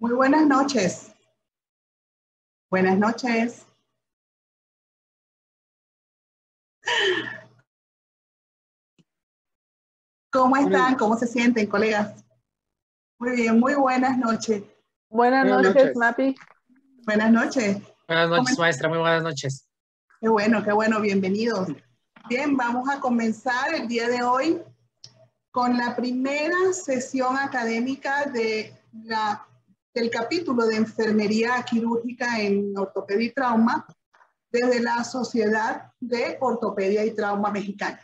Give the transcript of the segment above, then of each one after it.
Muy buenas noches. Buenas noches. ¿Cómo están? ¿Cómo se sienten, colegas? Muy bien, muy buenas noches. Buenas noches, Mapi. Buenas noches. Buenas noches, maestra. Muy buenas noches. Qué bueno, bienvenidos. Bien, vamos a comenzar el día de hoy con la primera sesión académica del capítulo de Enfermería Quirúrgica en Ortopedia y Trauma desde la Sociedad de Ortopedia y Trauma Mexicana.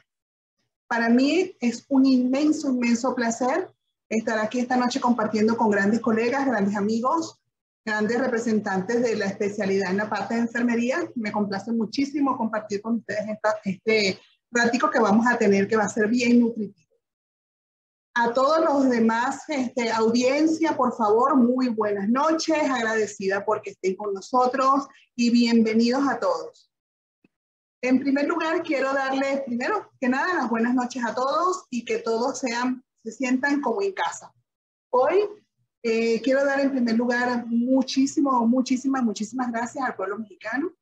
Para mí es un inmenso placer estar aquí esta noche compartiendo con grandes colegas, grandes amigos, grandes representantes de la especialidad en la parte de enfermería. Me complace muchísimo compartir con ustedes este ratico que vamos a tener, que va a ser bien nutritivo. A todos los demás, audiencia, por favor, muy buenas noches, agradecida porque estén con nosotros y bienvenidos a todos. En primer lugar, quiero darles, primero que nada, las buenas noches a todos y que todos se sientan como en casa. Hoy quiero dar en primer lugar muchísimas gracias al pueblo mexicano,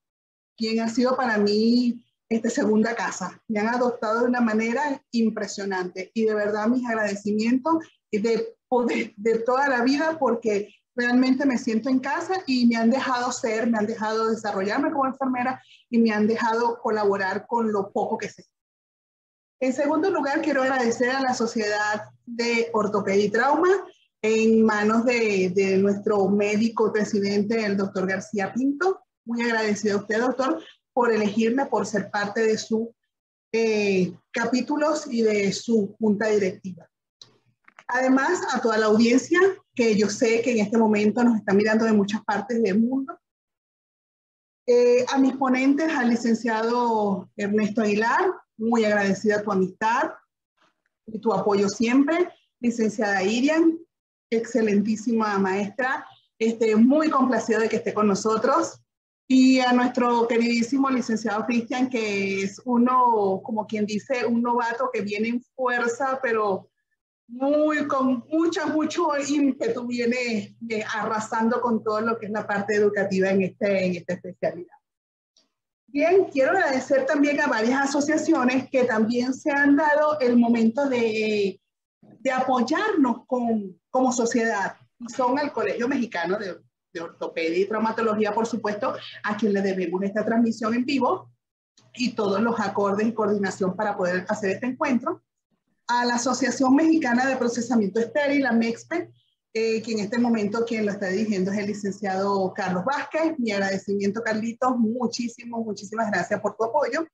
quien ha sido para mí segunda casa. Me han adoptado de una manera impresionante y de verdad mis agradecimientos de toda la vida porque realmente me siento en casa y me han dejado me han dejado desarrollarme como enfermera y me han dejado colaborar con lo poco que sé. En segundo lugar, quiero agradecer a la Sociedad de Ortopedia y Trauma en manos de nuestro médico presidente, el doctor García Pinto. Muy agradecido a usted, doctor, por elegirme, por ser parte de sus capítulos y de su junta directiva. Además, a toda la audiencia, que yo sé que en este momento nos están mirando de muchas partes del mundo. A mis ponentes, al licenciado Ernesto Aguilar, muy agradecida tu amistad y tu apoyo siempre. Licenciada Irian, excelentísima maestra, muy complacida de que esté con nosotros. Y a nuestro queridísimo licenciado Cristian, que es uno, como quien dice, un novato que viene en fuerza, pero con mucho ímpetu, viene arrasando con todo lo que es la parte educativa en esta especialidad. Bien, quiero agradecer también a varias asociaciones que también se han dado el momento de apoyarnos como sociedad. Y son el Colegio Mexicano de Ortopedia y Traumatología, por supuesto, a quien le debemos esta transmisión en vivo y todos los acordes y coordinación para poder hacer este encuentro. A la Asociación Mexicana de Procesamiento Estéril, la MEXPE, que en este momento quien lo está dirigiendo es el licenciado Carlos Vázquez. Mi agradecimiento, Carlitos, muchísimas gracias por tu apoyo.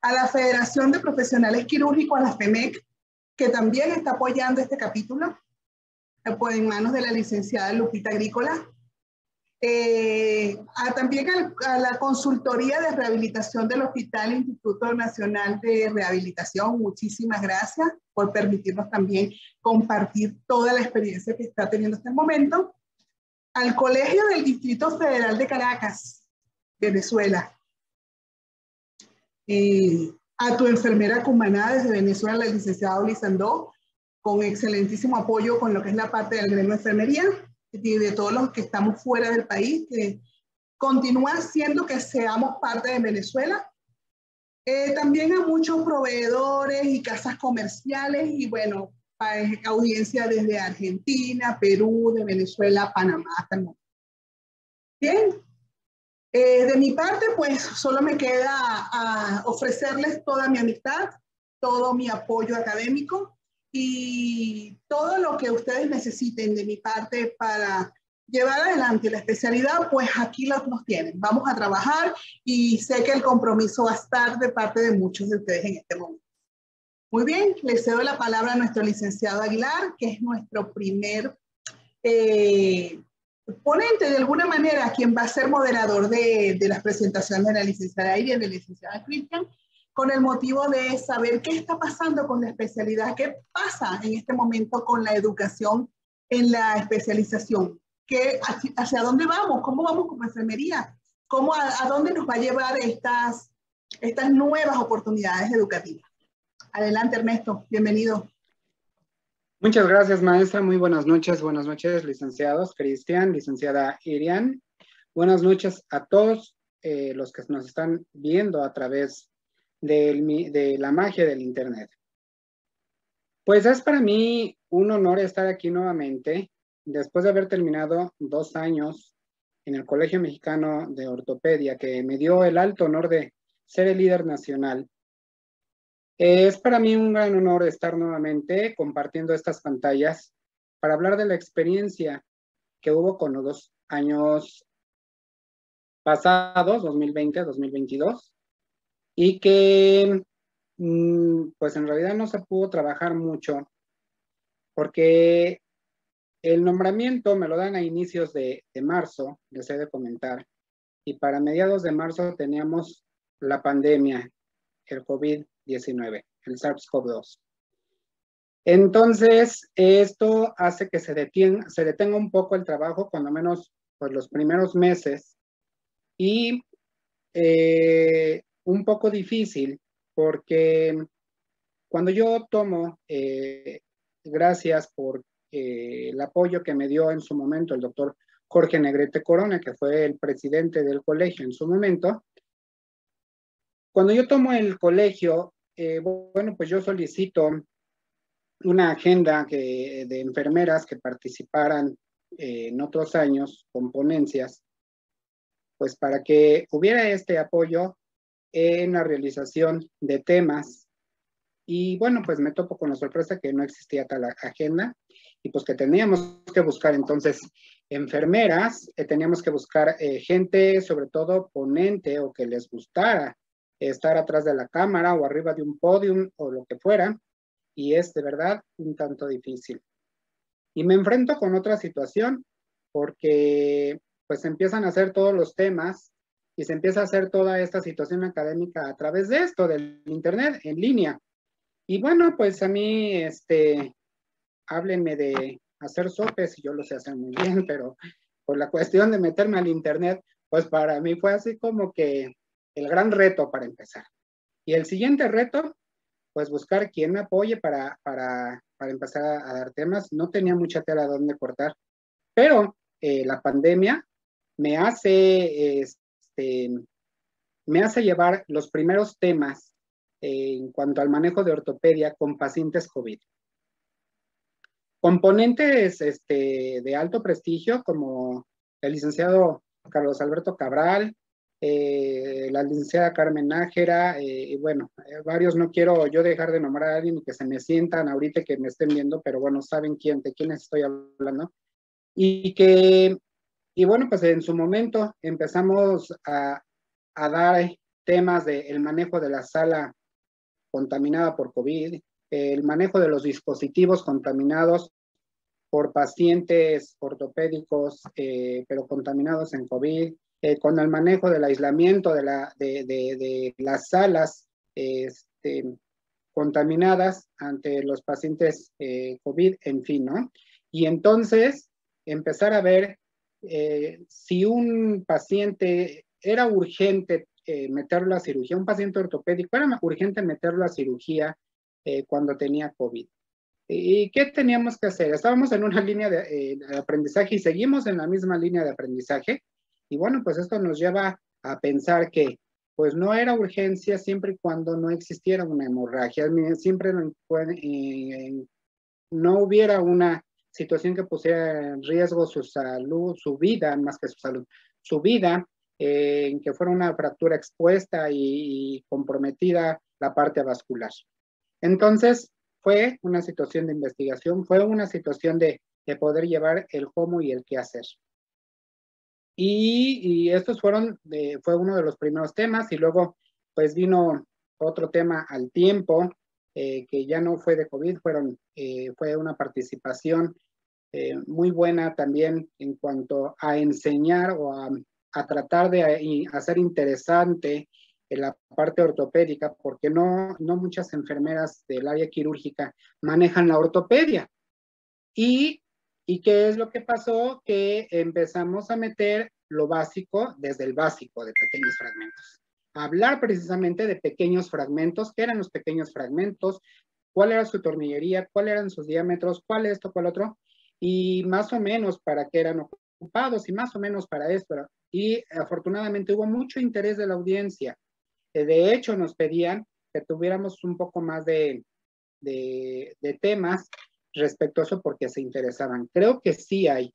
A la Federación de Profesionales Quirúrgicos, a la FEMEC, que también está apoyando este capítulo, en manos de la licenciada Lupita Agrícola. También a la Consultoría de Rehabilitación del Hospital Instituto Nacional de Rehabilitación, muchísimas gracias por permitirnos también compartir toda la experiencia que está teniendo hasta el momento. Al Colegio del Distrito Federal de Caracas, Venezuela. A tu enfermera cumaná desde Venezuela, la licenciada Olisandó, con excelentísimo apoyo con lo que es la parte del gremio de enfermería, y de todos los que estamos fuera del país, que continúa haciendo que seamos parte de Venezuela. También a muchos proveedores y casas comerciales y bueno, audiencia desde Argentina, Perú, de Venezuela, Panamá hasta el momento. Bien, de mi parte pues solo me queda ofrecerles toda mi amistad, todo mi apoyo académico y todo lo que ustedes necesiten de mi parte para llevar adelante la especialidad, pues aquí nos tienen. Vamos a trabajar y sé que el compromiso va a estar de parte de muchos de ustedes en este momento. Muy bien, le cedo la palabra a nuestro licenciado Aguilar, que es nuestro primer ponente de alguna manera, quien va a ser moderador de las presentaciones de la licenciada Irian y de la licenciada Cristian, con el motivo de saber qué está pasando con la especialidad, qué pasa en este momento con la educación en la especialización, hacia dónde vamos, cómo vamos como enfermería, a dónde nos va a llevar estas nuevas oportunidades educativas. Adelante, Ernesto, bienvenido. Muchas gracias, maestra. Muy buenas noches, licenciados Cristian, licenciada Irian. Buenas noches a todos los que nos están viendo a través de la magia del Internet. Pues es para mí un honor estar aquí nuevamente, después de haber terminado 2 años en el Colegio Mexicano de Ortopedia, que me dio el alto honor de ser el líder nacional. Es para mí un gran honor estar nuevamente compartiendo estas pantallas para hablar de la experiencia que hubo con los 2 años pasados, 2020, 2022, y que pues en realidad no se pudo trabajar mucho porque el nombramiento me lo dan a inicios de marzo, les he de comentar, y para mediados de marzo teníamos la pandemia, el COVID-19, el SARS-CoV-2. Entonces, esto hace que se detenga un poco el trabajo, cuando menos pues, los primeros meses, y un poco difícil, porque cuando yo tomo, gracias por el apoyo que me dio en su momento el doctor Jorge Negrete Corona, que fue el presidente del colegio en su momento, cuando yo tomo el colegio, bueno, pues yo solicito una agenda de enfermeras que participaran en otros años con ponencias, pues para que hubiera este apoyo en la realización de temas. Y bueno, pues me topo con la sorpresa que no existía tal agenda y pues que teníamos que buscar entonces enfermeras, teníamos que buscar gente, sobre todo ponente o que les gustara estar atrás de la cámara o arriba de un podium o lo que fuera, y es de verdad un tanto difícil. Y me enfrento con otra situación porque pues empiezan a hacer todos los temas y se empieza a hacer toda esta situación académica a través de esto, del internet, en línea. Y bueno, pues a mí, háblenme de hacer sopes y yo lo sé hacer muy bien, pero por la cuestión de meterme al internet, pues para mí fue así como que el gran reto para empezar. Y el siguiente reto, pues buscar quién me apoye para empezar a dar temas. No tenía mucha tela donde cortar, pero la pandemia me hace, me hace llevar los primeros temas en cuanto al manejo de ortopedia con pacientes COVID. Componentes de alto prestigio como el licenciado Carlos Alberto Cabral, la licenciada Carmen Nájera, y bueno, varios, no quiero yo dejar de nombrar a alguien y que se me sientan ahorita que me estén viendo, pero bueno, saben de quiénes estoy hablando. Y bueno, pues en su momento empezamos a dar temas del manejo de la sala contaminada por COVID, el manejo de los dispositivos contaminados por pacientes ortopédicos, pero contaminados en COVID, con el manejo del aislamiento de las salas contaminadas ante los pacientes COVID, en fin, ¿no? Y entonces empezar a ver si un paciente era urgente meterlo a cirugía, un paciente ortopédico, era urgente meterlo a cirugía cuando tenía COVID. ¿Y qué teníamos que hacer? Estábamos en una línea de aprendizaje y seguimos en la misma línea de aprendizaje. Y bueno, pues esto nos lleva a pensar que pues no era urgencia siempre y cuando no existiera una hemorragia, siempre no hubiera una situación que pusiera en riesgo su salud, su vida, más que su salud, su vida, en que fuera una fractura expuesta y comprometida la parte vascular. Entonces, fue una situación de investigación, fue una situación de poder llevar el cómo y el qué hacer. Y estos fue uno de los primeros temas, y luego pues vino otro tema al tiempo, que ya no fue de COVID, fue una participación muy buena también en cuanto a enseñar o a tratar de hacer interesante en la parte ortopédica, porque no muchas enfermeras del área quirúrgica manejan la ortopedia. ¿Y qué es lo que pasó? Que empezamos a meter lo básico desde el básico de pequeños fragmentos. Hablar precisamente de pequeños fragmentos. ¿Qué eran los pequeños fragmentos? cuál era su tornillería, cuáles eran sus diámetros, cuál esto, cuál otro, y más o menos para qué eran ocupados y más o menos para esto. Y afortunadamente hubo mucho interés de la audiencia. De hecho, nos pedían que tuviéramos un poco más de temas respecto a eso porque se interesaban. Creo que sí hay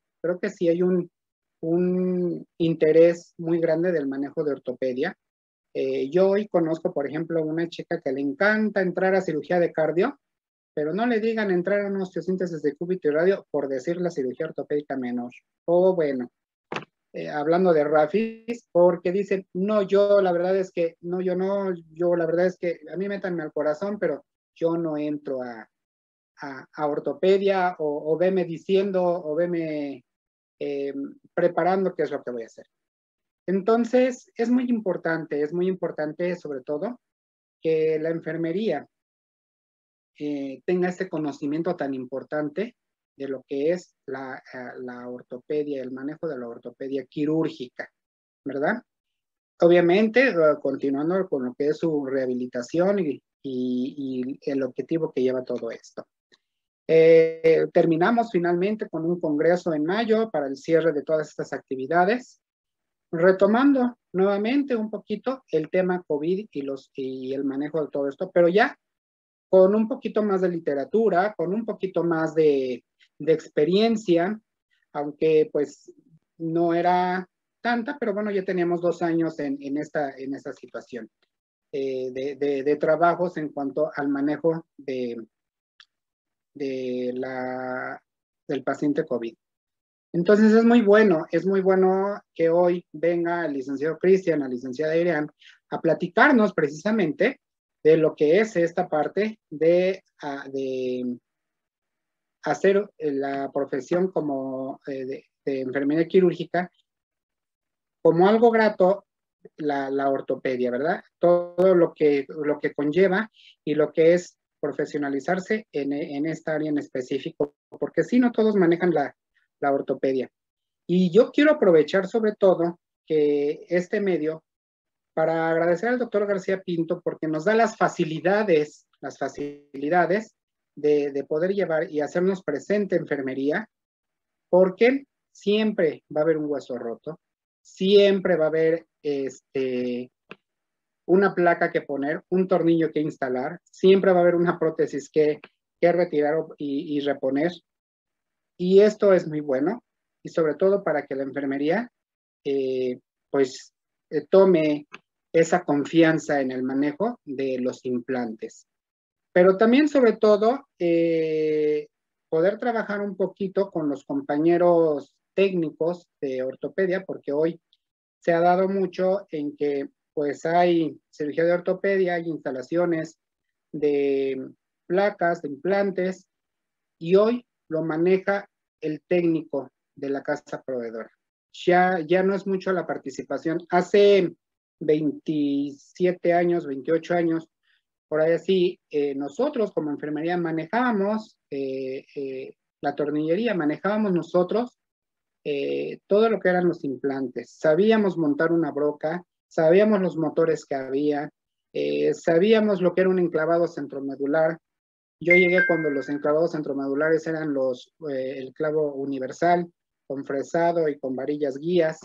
un interés muy grande del manejo de ortopedia. Yo hoy conozco, por ejemplo, una chica que le encanta entrar a cirugía de cardio, pero no le digan entrar a una osteosíntesis de cúbito y radio por decir la cirugía ortopédica menor. O bueno, hablando de Rafis, porque dicen, no, yo la verdad es que, no, yo la verdad es que a mí métanme al corazón, pero yo no entro a ortopedia o veme diciendo o veme preparando qué es lo que voy a hacer. Entonces, es muy importante sobre todo que la enfermería tenga este conocimiento tan importante de lo que es la ortopedia, el manejo de la ortopedia quirúrgica, ¿verdad? Obviamente, continuando con lo que es su rehabilitación y el objetivo que lleva todo esto. Terminamos finalmente con un congreso en mayo para el cierre de todas estas actividades, retomando nuevamente un poquito el tema COVID y el manejo de todo esto, pero ya con un poquito más de literatura, con un poquito más de experiencia, aunque pues no era tanta, pero bueno, ya teníamos 2 años en esta situación de trabajos en cuanto al manejo del paciente COVID. Entonces es muy bueno que hoy venga el licenciado Cristian, la licenciada Iriam, a platicarnos precisamente de lo que es esta parte de hacer la profesión como de enfermería quirúrgica como algo grato, la ortopedia, ¿verdad? Todo lo que conlleva y lo que es profesionalizarse en esta área en específico, porque si no todos manejan la ortopedia. Y yo quiero aprovechar sobre todo que este medio para agradecer al doctor García Pinto porque nos da las facilidades de poder llevar y hacernos presente enfermería, porque siempre va a haber un hueso roto, siempre va a haber una placa que poner, un tornillo que instalar, siempre va a haber una prótesis que retirar y reponer. Y esto es muy bueno, y sobre todo para que la enfermería tome esa confianza en el manejo de los implantes. Pero también, sobre todo, poder trabajar un poquito con los compañeros técnicos de ortopedia, porque hoy se ha dado mucho en que pues hay cirugía de ortopedia, hay instalaciones de placas, de implantes, y hoy lo maneja el técnico de la casa proveedora. Ya no es mucho la participación. Hace 27 años, 28 años, por ahí así, nosotros como enfermería manejábamos la tornillería, manejábamos nosotros todo lo que eran los implantes. Sabíamos montar una broca, sabíamos los motores que había, sabíamos lo que era un enclavado centromedular. Yo llegué cuando los enclavados centromedulares eran el clavo universal, con fresado y con varillas guías.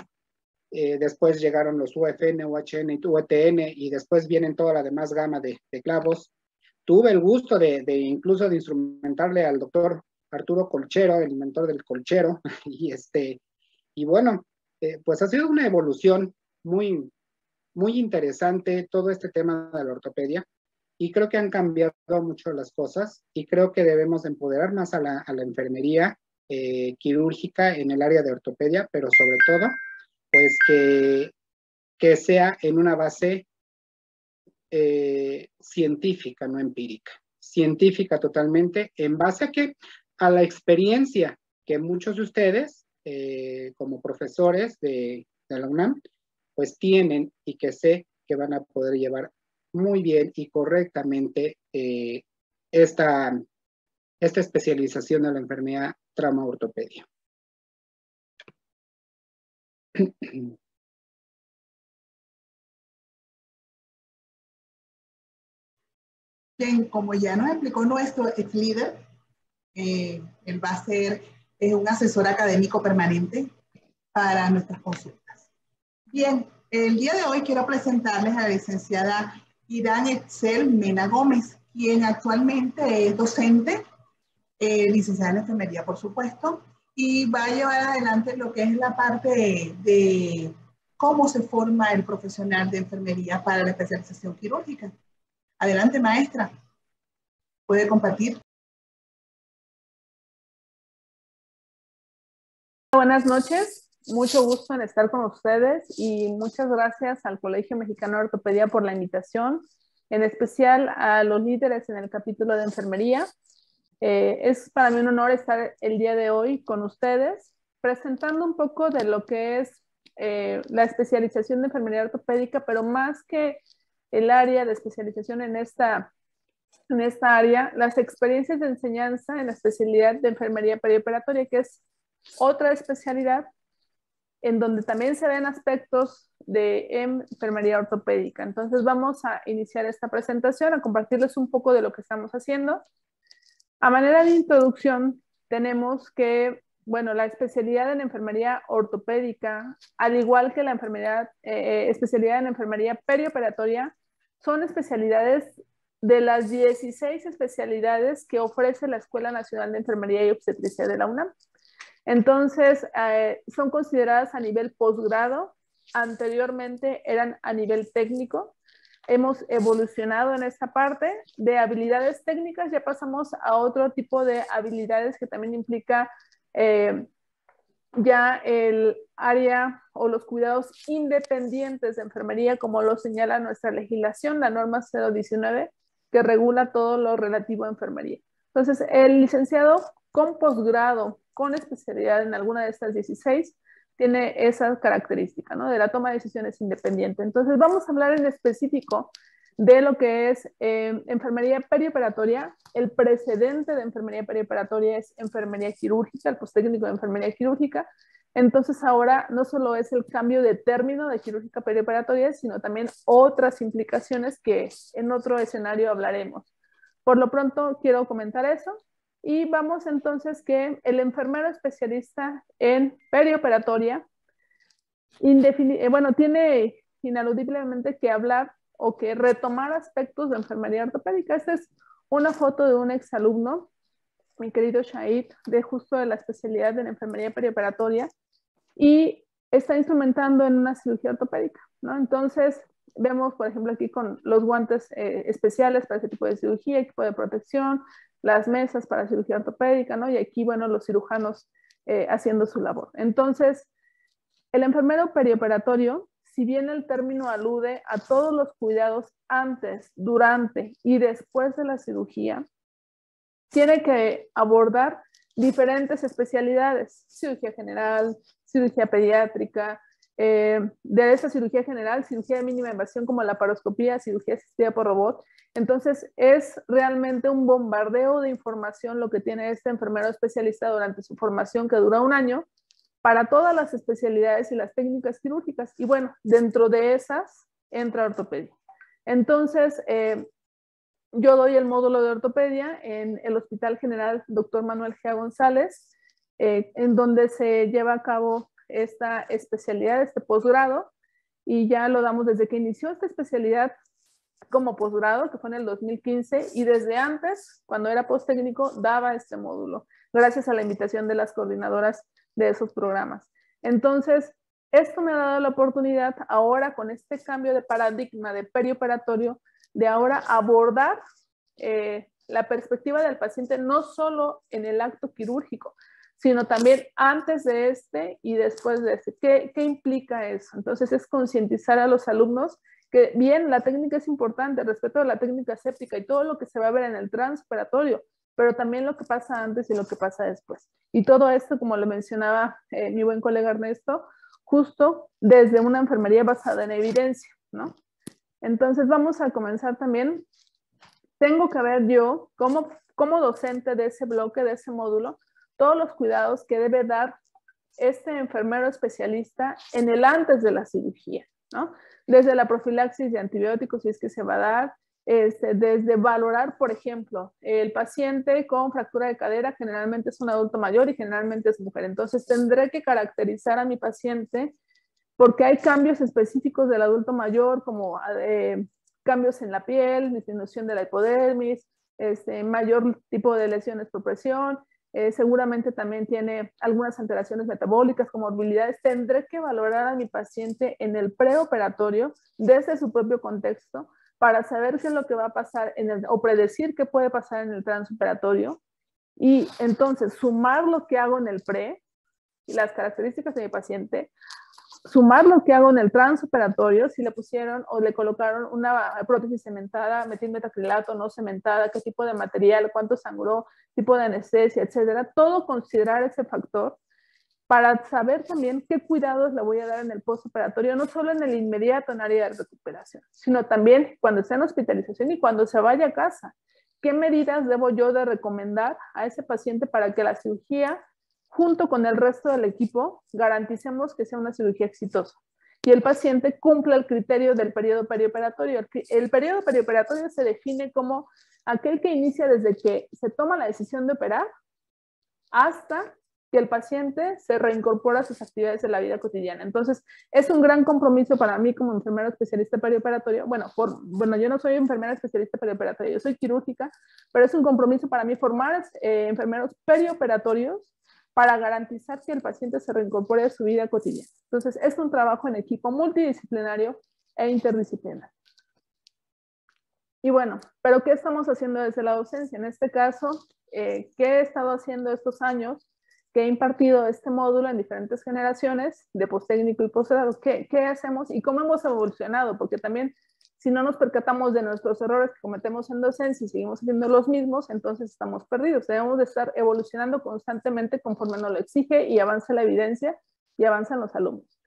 Después llegaron los UFN, UHN y UTN, y después vienen toda la demás gama de clavos. Tuve el gusto incluso de instrumentarle al doctor Arturo Colchero, el inventor del colchero, y bueno, pues ha sido una evolución muy, muy interesante todo este tema de la ortopedia, y creo que han cambiado mucho las cosas, y creo que debemos empoderar más a la enfermería quirúrgica en el área de ortopedia, pero sobre todo, pues que sea en una base científica, no empírica. Científica totalmente, en base a que a la experiencia que muchos de ustedes, como profesores de la UNAM, pues tienen, y que sé que van a poder llevar muy bien y correctamente esta especialización de la enfermedad trauma-ortopedia. quien, como ya nos explicó nuestro ex líder, él va a ser un asesor académico permanente para nuestras consultas. Bien, el día de hoy quiero presentarles a la licenciada Irán Excel Mena Gómez, quien actualmente es docente, licenciada en enfermería, por supuesto, y va a llevar adelante lo que es la parte de cómo se forma el profesional de enfermería para la especialización quirúrgica. Adelante, maestra. ¿Puede compartir? Buenas noches, mucho gusto en estar con ustedes y muchas gracias al Colegio Mexicano de Ortopedia por la invitación, en especial a los líderes en el capítulo de enfermería. Es para mí un honor estar el día de hoy con ustedes presentando un poco de lo que es la especialización de enfermería ortopédica, pero más que el área de especialización en esta área, las experiencias de enseñanza en la especialidad de enfermería perioperatoria, que es otra especialidad en donde también se ven aspectos de enfermería ortopédica. Entonces vamos a iniciar esta presentación, a compartirles un poco de lo que estamos haciendo. A manera de introducción, tenemos que, bueno, la especialidad en enfermería ortopédica, al igual que la especialidad en enfermería perioperatoria, son especialidades de las 16 especialidades que ofrece la Escuela Nacional de Enfermería y Obstetricia de la UNAM. Entonces, son consideradas a nivel posgrado, anteriormente eran a nivel técnico. Hemos evolucionado en esta parte de habilidades técnicas, ya pasamos a otro tipo de habilidades que también implica ya el área o los cuidados independientes de enfermería, como lo señala nuestra legislación, la norma 019, que regula todo lo relativo a enfermería. Entonces, el licenciado con posgrado, con especialidad en alguna de estas 16, tiene esa característica, ¿no? De la toma de decisiones independiente. Entonces, vamos a hablar en específico de lo que es enfermería perioperatoria. El precedente de enfermería perioperatoria es enfermería quirúrgica, el posttécnico de enfermería quirúrgica. Entonces, ahora no solo es el cambio de término de quirúrgica perioperatoria, sino también otras implicaciones que en otro escenario hablaremos. Por lo pronto, quiero comentar eso. Y vamos entonces que el enfermero especialista en perioperatoria, tiene ineludiblemente que hablar o que retomar aspectos de enfermería ortopédica. Esta es una foto de un exalumno, mi querido Shahid, de justo de la especialidad de la enfermería perioperatoria, y está instrumentando en una cirugía ortopédica, ¿no? Entonces, vemos, por ejemplo, aquí con los guantes especiales para ese tipo de cirugía, equipo de protección, las mesas para cirugía ortopédica, ¿no? Y aquí, bueno, los cirujanos haciendo su labor. Entonces, el enfermero perioperatorio, si bien el término alude a todos los cuidados antes, durante y después de la cirugía, tiene que abordar diferentes especialidades: cirugía general, cirugía pediátrica, de esa cirugía general, cirugía de mínima invasión como la laparoscopía, cirugía asistida por robot. Entonces, es realmente un bombardeo de información lo que tiene este enfermero especialista durante su formación, que dura 1 año, para todas las especialidades y las técnicas quirúrgicas. Y bueno, dentro de esas entra ortopedia. Entonces, yo doy el módulo de ortopedia en el Hospital General Dr. Manuel G. González, en donde se lleva a cabo esta especialidad, este posgrado, y ya lo damos desde que inició esta especialidad como posgrado, que fue en el 2015, y desde antes, cuando era posttécnico, daba este módulo, gracias a la invitación de las coordinadoras de esos programas. Entonces, esto me ha dado la oportunidad ahora, con este cambio de paradigma de perioperatorio, de ahora abordar la perspectiva del paciente no solo en el acto quirúrgico, sino también antes de este y después de este. ¿Qué implica eso? Entonces, es concientizar a los alumnos que bien, la técnica es importante, respecto a la técnica séptica y todo lo que se va a ver en el transoperatorio, pero también lo que pasa antes y lo que pasa después. Y todo esto, como lo mencionaba mi buen colega Ernesto, justo desde una enfermería basada en evidencia, ¿no? Entonces vamos a comenzar también. Tengo que ver yo, como docente de ese bloque, de ese módulo, todos los cuidados que debe dar este enfermero especialista en el antes de la cirugía, ¿no? Desde la profilaxis de antibióticos, si es que se va a dar, desde valorar, por ejemplo, el paciente con fractura de cadera generalmente es un adulto mayor y generalmente es mujer. Entonces tendré que caracterizar a mi paciente porque hay cambios específicos del adulto mayor, como cambios en la piel, disminución de la hipodermis, mayor tipo de lesiones por presión, seguramente también tiene algunas alteraciones metabólicas, comorbilidades. Tendré que valorar a mi paciente en el preoperatorio desde su propio contexto para saber qué es lo que va a pasar o predecir qué puede pasar en el transoperatorio y entonces sumar lo que hago en el pre y las características de mi paciente, sumar lo que hago en el transoperatorio, si le pusieron o le colocaron una prótesis cementada, metilmetacrilato, no cementada, qué tipo de material, cuánto sangró, tipo de anestesia, etcétera. Todo considerar ese factor para saber también qué cuidados le voy a dar en el postoperatorio, no solo en el inmediato en área de recuperación, sino también cuando esté en hospitalización y cuando se vaya a casa. ¿Qué medidas debo yo de recomendar a ese paciente para que la cirugía, junto con el resto del equipo, garanticemos que sea una cirugía exitosa y el paciente cumpla el criterio del periodo perioperatorio? El periodo perioperatorio se define como aquel que inicia desde que se toma la decisión de operar hasta que el paciente se reincorpora a sus actividades de la vida cotidiana. Entonces, es un gran compromiso para mí como enfermera especialista perioperatorio. Bueno, yo no soy enfermera especialista perioperatoria, yo soy quirúrgica, pero es un compromiso para mí formar enfermeros perioperatorios para garantizar que el paciente se reincorpore a su vida cotidiana. Entonces, es un trabajo en equipo multidisciplinario e interdisciplinario. Y bueno, ¿pero qué estamos haciendo desde la docencia? En este caso, ¿qué he estado haciendo estos años? Que he impartido este módulo en diferentes generaciones de posttécnico y posgrado. ¿Qué hacemos y cómo hemos evolucionado? Porque también, si no nos percatamos de nuestros errores que cometemos en docencia y seguimos haciendo los mismos, entonces estamos perdidos. Debemos de estar evolucionando constantemente conforme nos lo exige y avanza la evidencia y avanzan los alumnos.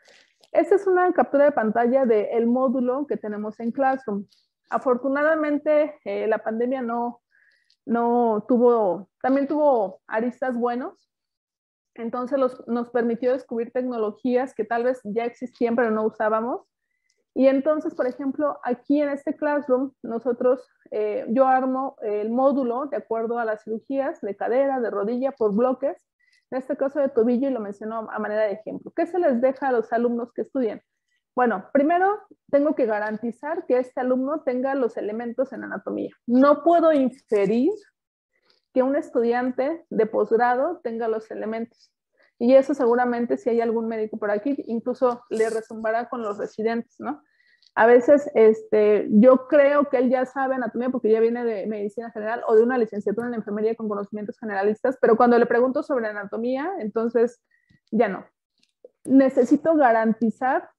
Esta es una captura de pantalla del módulo que tenemos en Classroom. Afortunadamente, la pandemia también tuvo aristas buenos. Entonces nos permitió descubrir tecnologías que tal vez ya existían pero no usábamos. Y entonces, por ejemplo, aquí en este Classroom, yo armo el módulo de acuerdo a las cirugías de cadera, de rodilla, por bloques. En este caso de tobillo, y lo menciono a manera de ejemplo. ¿Qué se les deja a los alumnos que estudian? Bueno, primero tengo que garantizar que este alumno tenga los elementos en anatomía. No puedo inferir que un estudiante de posgrado tenga los elementos. Y eso seguramente, si hay algún médico por aquí, incluso le resumbará con los residentes, ¿no? A veces yo creo que él ya sabe anatomía porque ya viene de medicina general o de una licenciatura en enfermería con conocimientos generalistas, pero cuando le pregunto sobre anatomía, entonces ya no. Necesito garantizar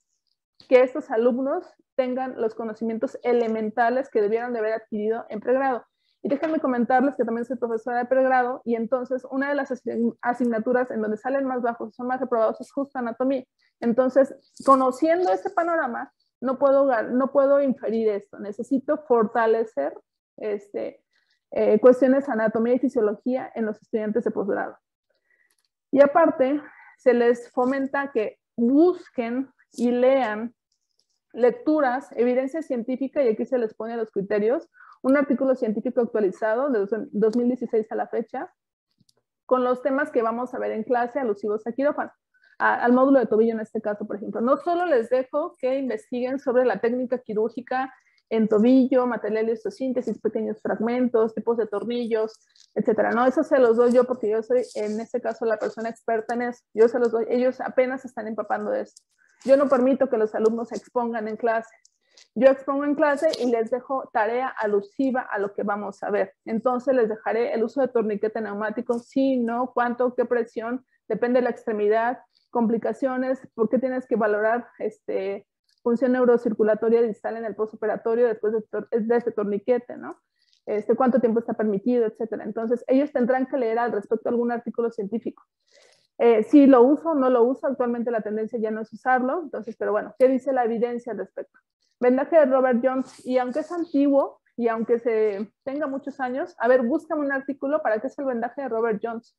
que estos alumnos tengan los conocimientos elementales que debieran de haber adquirido en pregrado. Y déjenme comentarles que también soy profesora de pregrado y entonces una de las asignaturas en donde salen más bajos, son más reprobados, es justo anatomía. Entonces, conociendo este panorama, no puedo inferir esto. Necesito fortalecer cuestiones de anatomía y fisiología en los estudiantes de posgrado. Y aparte, se les fomenta que busquen y lean lecturas, evidencia científica, y aquí se les pone los criterios, un artículo científico actualizado de 2016 a la fecha, con los temas que vamos a ver en clase alusivos a quirófano, al módulo de tobillo en este caso, por ejemplo. No solo les dejo que investiguen sobre la técnica quirúrgica en tobillo, material de osteosíntesis, pequeños fragmentos, tipos de tornillos, etcétera. No, eso se los doy yo porque yo soy, en este caso, la persona experta en eso. Yo se los doy, ellos apenas están empapando de eso. Yo no permito que los alumnos se expongan en clase. Yo expongo en clase y les dejo tarea alusiva a lo que vamos a ver. Entonces les dejaré el uso de torniquete neumático, sí, no, cuánto, qué presión, depende de la extremidad, complicaciones, por qué tienes que valorar función neurocirculatoria distal en el postoperatorio después de este torniquete, ¿no? Cuánto tiempo está permitido, etcétera. Entonces ellos tendrán que leer al respecto algún artículo científico. Si lo uso o no lo uso, actualmente la tendencia ya no es usarlo, entonces, pero bueno, ¿qué dice la evidencia al respecto? Vendaje de Robert Jones, y aunque es antiguo y aunque se tenga muchos años, a ver, búscame un artículo para qué es el vendaje de Robert Jones.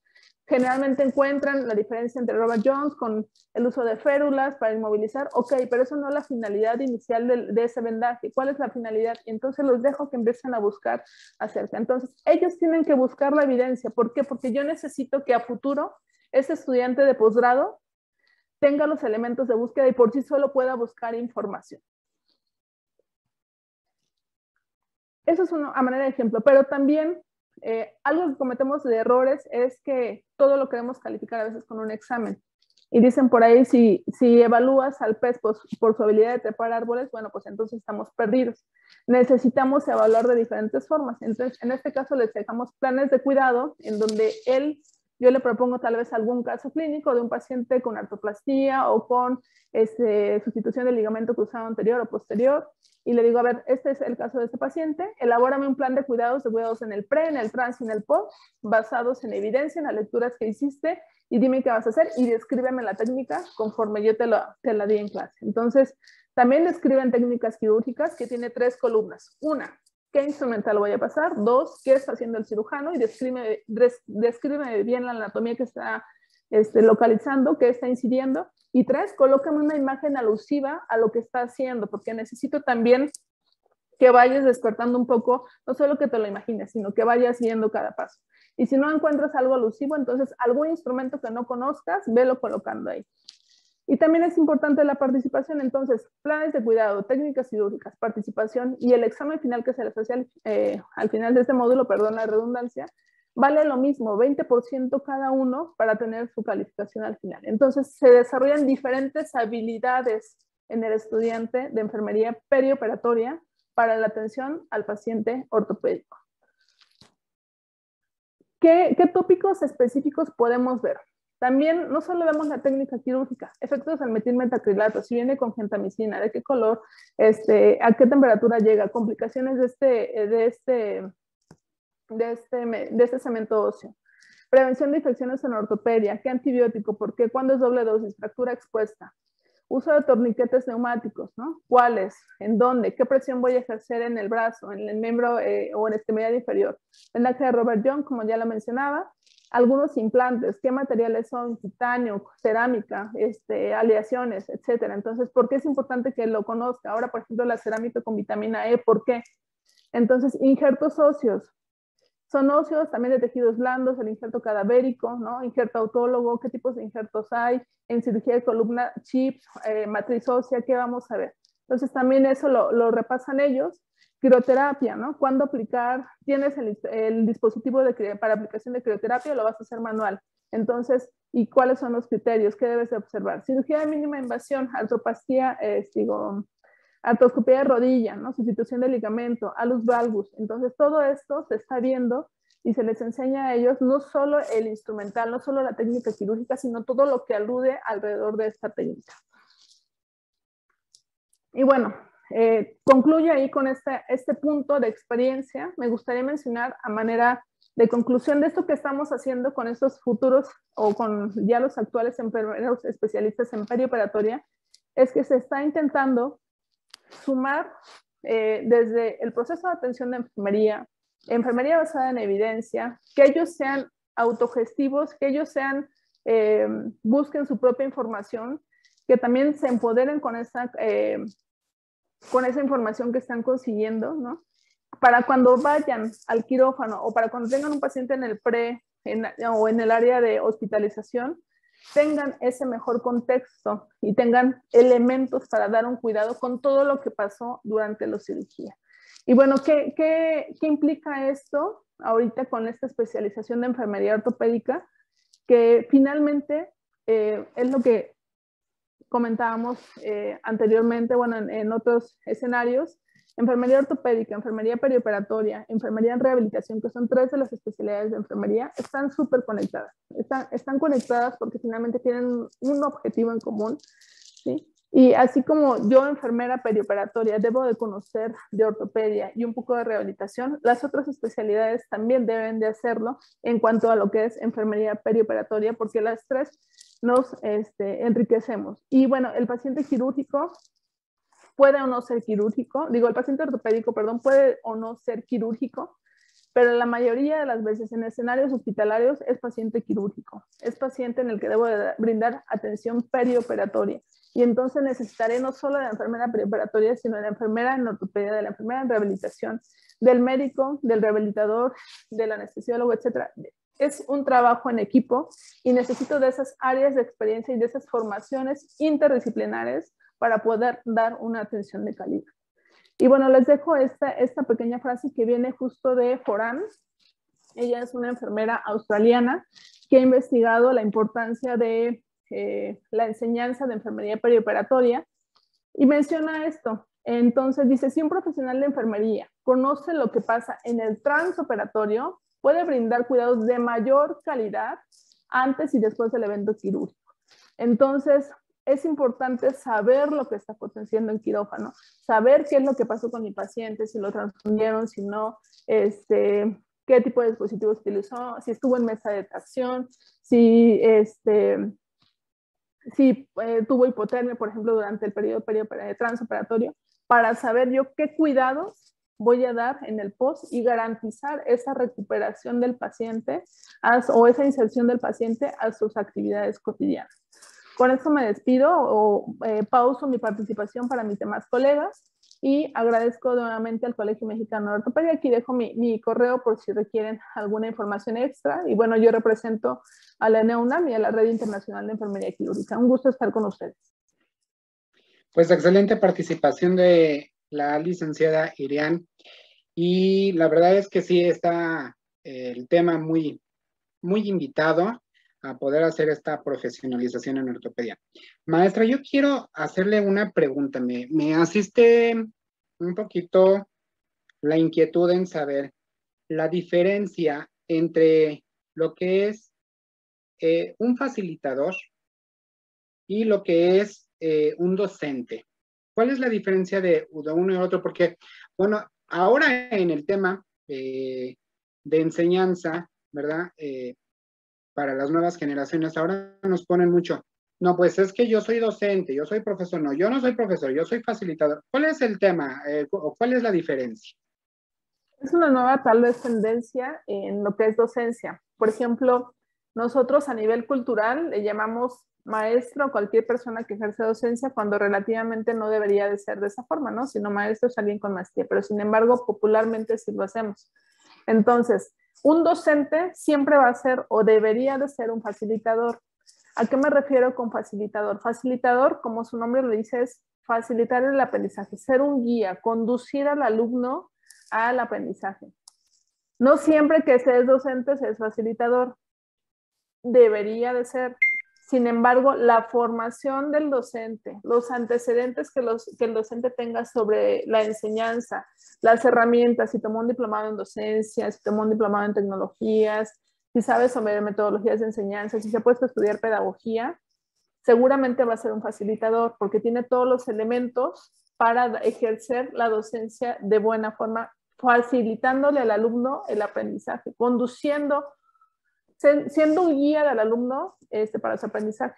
Generalmente encuentran la diferencia entre Robert Jones con el uso de férulas para inmovilizar, ok, pero eso no es la finalidad inicial de ese vendaje. ¿Cuál es la finalidad? Y entonces los dejo que empiecen a buscar acerca. Entonces, ellos tienen que buscar la evidencia. ¿Por qué? Porque yo necesito que a futuro ese estudiante de posgrado tenga los elementos de búsqueda y por sí solo pueda buscar información. Eso es a manera de ejemplo, pero también algo que cometemos de errores es que todo lo queremos calificar a veces con un examen. Y dicen por ahí, si evalúas al pez por su habilidad de trepar árboles, bueno, pues entonces estamos perdidos. Necesitamos evaluar de diferentes formas. Entonces, en este caso les dejamos planes de cuidado en donde yo le propongo tal vez algún caso clínico de un paciente con artroplastía o con sustitución del ligamento cruzado anterior o posterior, y le digo, a ver, este es el caso de este paciente, elabórame un plan de cuidados en el pre, en el trans y en el post, basados en evidencia, en las lecturas que hiciste, y dime qué vas a hacer, y descríbeme la técnica conforme yo te la di en clase. Entonces, también describen técnicas quirúrgicas que tiene 3 columnas. Una, ¿qué instrumental voy a pasar? 2, ¿qué está haciendo el cirujano? Y descríbeme bien la anatomía que está localizando, qué está incidiendo. Y 3, colócame una imagen alusiva a lo que está haciendo, porque necesito también que vayas despertando un poco, no solo que te lo imagines, sino que vayas viendo cada paso. Y si no encuentras algo alusivo, entonces algún instrumento que no conozcas, velo colocando ahí. Y también es importante la participación, entonces, planes de cuidado, técnicas quirúrgicas, participación y el examen final que se les hace al final de este módulo, perdón la redundancia, vale lo mismo, 20% cada uno para tener su calificación al final. Entonces, se desarrollan diferentes habilidades en el estudiante de enfermería perioperatoria para la atención al paciente ortopédico. ¿Qué tópicos específicos podemos ver? También no solo vemos la técnica quirúrgica, efectos del metilmetacrilato, si viene con gentamicina, de qué color, a qué temperatura llega, complicaciones de este cemento óseo. Prevención de infecciones en ortopedia, qué antibiótico, por qué, cuándo es doble dosis, fractura expuesta. Uso de torniquetes neumáticos, ¿no? ¿Cuáles? ¿En dónde? ¿Qué presión voy a ejercer en el brazo, en el miembro o en extremidad inferior? Vendaje de Robert Jones, como ya lo mencionaba. Algunos implantes, ¿qué materiales son? Titanio, cerámica, aleaciones, etcétera. Entonces, ¿por qué es importante que lo conozca? Ahora, por ejemplo, la cerámica con vitamina E, ¿por qué? Entonces, injertos óseos. Son óseos también de tejidos blandos, el injerto cadavérico, ¿no? Injerto autólogo, ¿qué tipos de injertos hay? En cirugía de columna, chips, matriz ósea, ¿qué vamos a ver? Entonces también eso lo repasan ellos. Crioterapia, ¿no? ¿Cuándo aplicar? ¿Tienes el dispositivo para aplicación de crioterapia o lo vas a hacer manual? Entonces, ¿y cuáles son los criterios? ¿Qué debes de observar? Cirugía de mínima invasión, artroplastia, artroscopía de rodilla, ¿no? Sustitución de ligamento, alus valgus. Entonces, todo esto se está viendo y se les enseña a ellos no solo el instrumental, no solo la técnica quirúrgica, sino todo lo que alude alrededor de esta técnica. Y bueno, concluyo ahí con este punto de experiencia. Me gustaría mencionar a manera de conclusión de esto que estamos haciendo con estos futuros o con ya los actuales enfermeros especialistas en perioperatoria, es que se está intentando sumar desde el proceso de atención de enfermería basada en evidencia, que ellos sean autogestivos, que ellos busquen su propia información, que también se empoderen con esa información que están consiguiendo, ¿no? Para cuando vayan al quirófano o para cuando tengan un paciente en el o en el área de hospitalización, tengan ese mejor contexto y tengan elementos para dar un cuidado con todo lo que pasó durante la cirugía. Y bueno, ¿qué implica esto ahorita con esta especialización de enfermería ortopédica? Que finalmente es lo que comentábamos anteriormente, bueno, en otros escenarios. Enfermería ortopédica, enfermería perioperatoria, enfermería en rehabilitación, que son 3 de las especialidades de enfermería, están súper conectadas. Están conectadas porque finalmente tienen un objetivo en común, ¿sí? Y así como yo, enfermera perioperatoria, debo de conocer de ortopedia y un poco de rehabilitación, las otras especialidades también deben de hacerlo en cuanto a lo que es enfermería perioperatoria, porque las 3 nos enriquecemos. Y bueno, el paciente quirúrgico puede o no ser quirúrgico, digo, el paciente ortopédico, perdón, puede o no ser quirúrgico, pero la mayoría de las veces en escenarios hospitalarios es paciente quirúrgico, es paciente en el que debo de brindar atención perioperatoria. Y entonces necesitaré no solo de la enfermera perioperatoria, sino de la enfermera en ortopedia, de la enfermera en rehabilitación, del médico, del rehabilitador, del anestesiólogo, etcétera. Es un trabajo en equipo y necesito de esas áreas de experiencia y de esas formaciones interdisciplinares para poder dar una atención de calidad. Y bueno, les dejo esta pequeña frase que viene justo de Joran. Ella es una enfermera australiana que ha investigado la importancia de la enseñanza de enfermería perioperatoria y menciona esto. Entonces dice, si un profesional de enfermería conoce lo que pasa en el transoperatorio, puede brindar cuidados de mayor calidad antes y después del evento quirúrgico. Entonces, es importante saber lo que está aconteciendo en quirófano, saber qué es lo que pasó con mi paciente, si lo transfundieron, si no, qué tipo de dispositivos utilizó, si estuvo en mesa de tracción, si tuvo hipotermia, por ejemplo, durante el periodo transoperatorio, para saber yo qué cuidados voy a dar en el post y garantizar esa recuperación del paciente o esa inserción del paciente a sus actividades cotidianas. Con esto me despido o pauso mi participación para mis demás colegas y agradezco nuevamente al Colegio Mexicano de Ortopedia. Aquí dejo mi correo por si requieren alguna información extra. Y bueno, yo represento a la ENEUNAM y a la Red Internacional de Enfermería Quirúrgica. Un gusto estar con ustedes. Pues excelente participación de la licenciada Irian. Y la verdad es que sí está el tema muy, muy invitado a poder hacer esta profesionalización en ortopedia. Maestra, yo quiero hacerle una pregunta. Me asiste un poquito la inquietud en saber la diferencia entre lo que es un facilitador y lo que es un docente. ¿Cuál es la diferencia de uno y otro? Porque, bueno, ahora en el tema de enseñanza, ¿verdad? Para las nuevas generaciones, ahora nos ponen mucho, no, pues es que yo soy docente, yo soy profesor, no, yo no soy profesor, yo soy facilitador. ¿Cuál es el tema o cuál es la diferencia? Es una nueva tal vez tendencia en lo que es docencia. Por ejemplo, nosotros a nivel cultural le llamamos maestro a cualquier persona que ejerce docencia cuando relativamente no debería de ser de esa forma, ¿no? Sino maestro es alguien con maestría, pero sin embargo popularmente sí lo hacemos. Entonces, un docente siempre va a ser o debería de ser un facilitador. ¿A qué me refiero con facilitador? Facilitador, como su nombre lo dice, es facilitar el aprendizaje, ser un guía, conducir al alumno al aprendizaje. No siempre que se es docente se es facilitador. Debería de ser. Sin embargo, la formación del docente, los antecedentes que el docente tenga sobre la enseñanza, las herramientas, si tomó un diplomado en docencia, si tomó un diplomado en tecnologías, si sabe sobre metodologías de enseñanza, si se ha puesto a estudiar pedagogía, seguramente va a ser un facilitador porque tiene todos los elementos para ejercer la docencia de buena forma, facilitándole al alumno el aprendizaje, conduciendo, siendo un guía del alumno para su aprendizaje.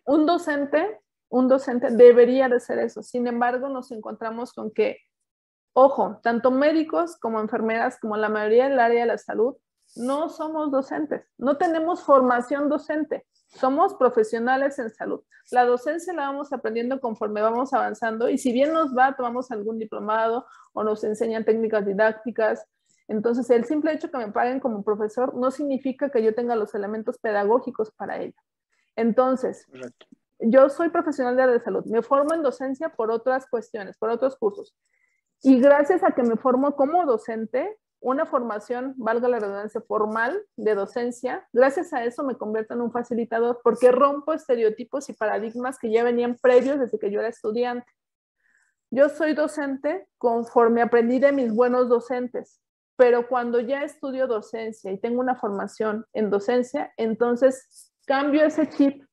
Un docente debería de ser eso. Sin embargo, nos encontramos con que, ojo, tanto médicos como enfermeras, como la mayoría del área de la salud, no somos docentes, no tenemos formación docente, somos profesionales en salud. La docencia la vamos aprendiendo conforme vamos avanzando y si bien nos va, tomamos algún diplomado o nos enseñan técnicas didácticas. Entonces, el simple hecho que me paguen como profesor no significa que yo tenga los elementos pedagógicos para ello. Entonces, yo soy profesional de área de salud, me formo en docencia por otras cuestiones, por otros cursos. Y gracias a que me formo como docente, una formación, valga la redundancia, formal de docencia, gracias a eso me convierto en un facilitador porque rompo estereotipos y paradigmas que ya venían previos desde que yo era estudiante. Yo soy docente conforme aprendí de mis buenos docentes, pero cuando ya estudio docencia y tengo una formación en docencia, entonces cambio ese chip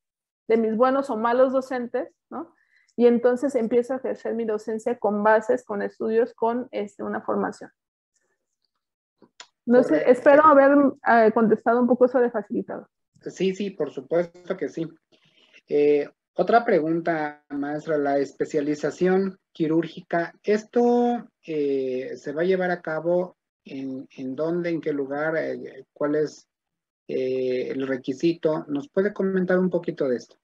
de mis buenos o malos docentes, ¿no? Y entonces empiezo a ejercer mi docencia con bases, con estudios, con una formación. No sé, espero haber contestado un poco eso de facilitador. Sí, por supuesto que sí. Otra pregunta, maestra, la especialización quirúrgica, ¿esto se va a llevar a cabo en dónde, en qué lugar, cuál es el requisito? ¿Nos puede comentar un poquito de esto?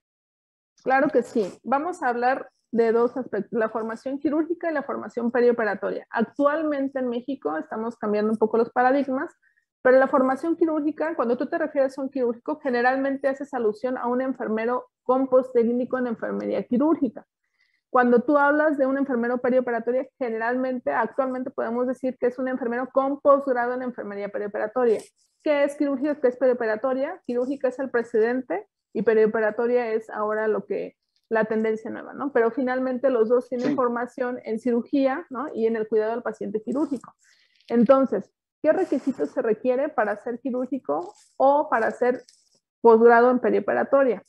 Claro que sí. Vamos a hablar de dos aspectos, la formación quirúrgica y la formación perioperatoria. Actualmente en México estamos cambiando un poco los paradigmas, pero la formación quirúrgica, cuando tú te refieres a un quirúrgico, generalmente haces alusión a un enfermero con posttécnico en enfermería quirúrgica. Cuando tú hablas de un enfermero perioperatoria, generalmente, actualmente podemos decir que es un enfermero con posgrado en enfermería perioperatoria. ¿Qué es quirúrgica? ¿Qué es perioperatoria? Quirúrgica es el precedente y perioperatoria es ahora la tendencia nueva, ¿no? Pero finalmente los dos tienen formación en cirugía, ¿no? Y en el cuidado del paciente quirúrgico. Entonces, ¿qué requisitos se requiere para ser quirúrgico o para ser posgrado en perioperatoria?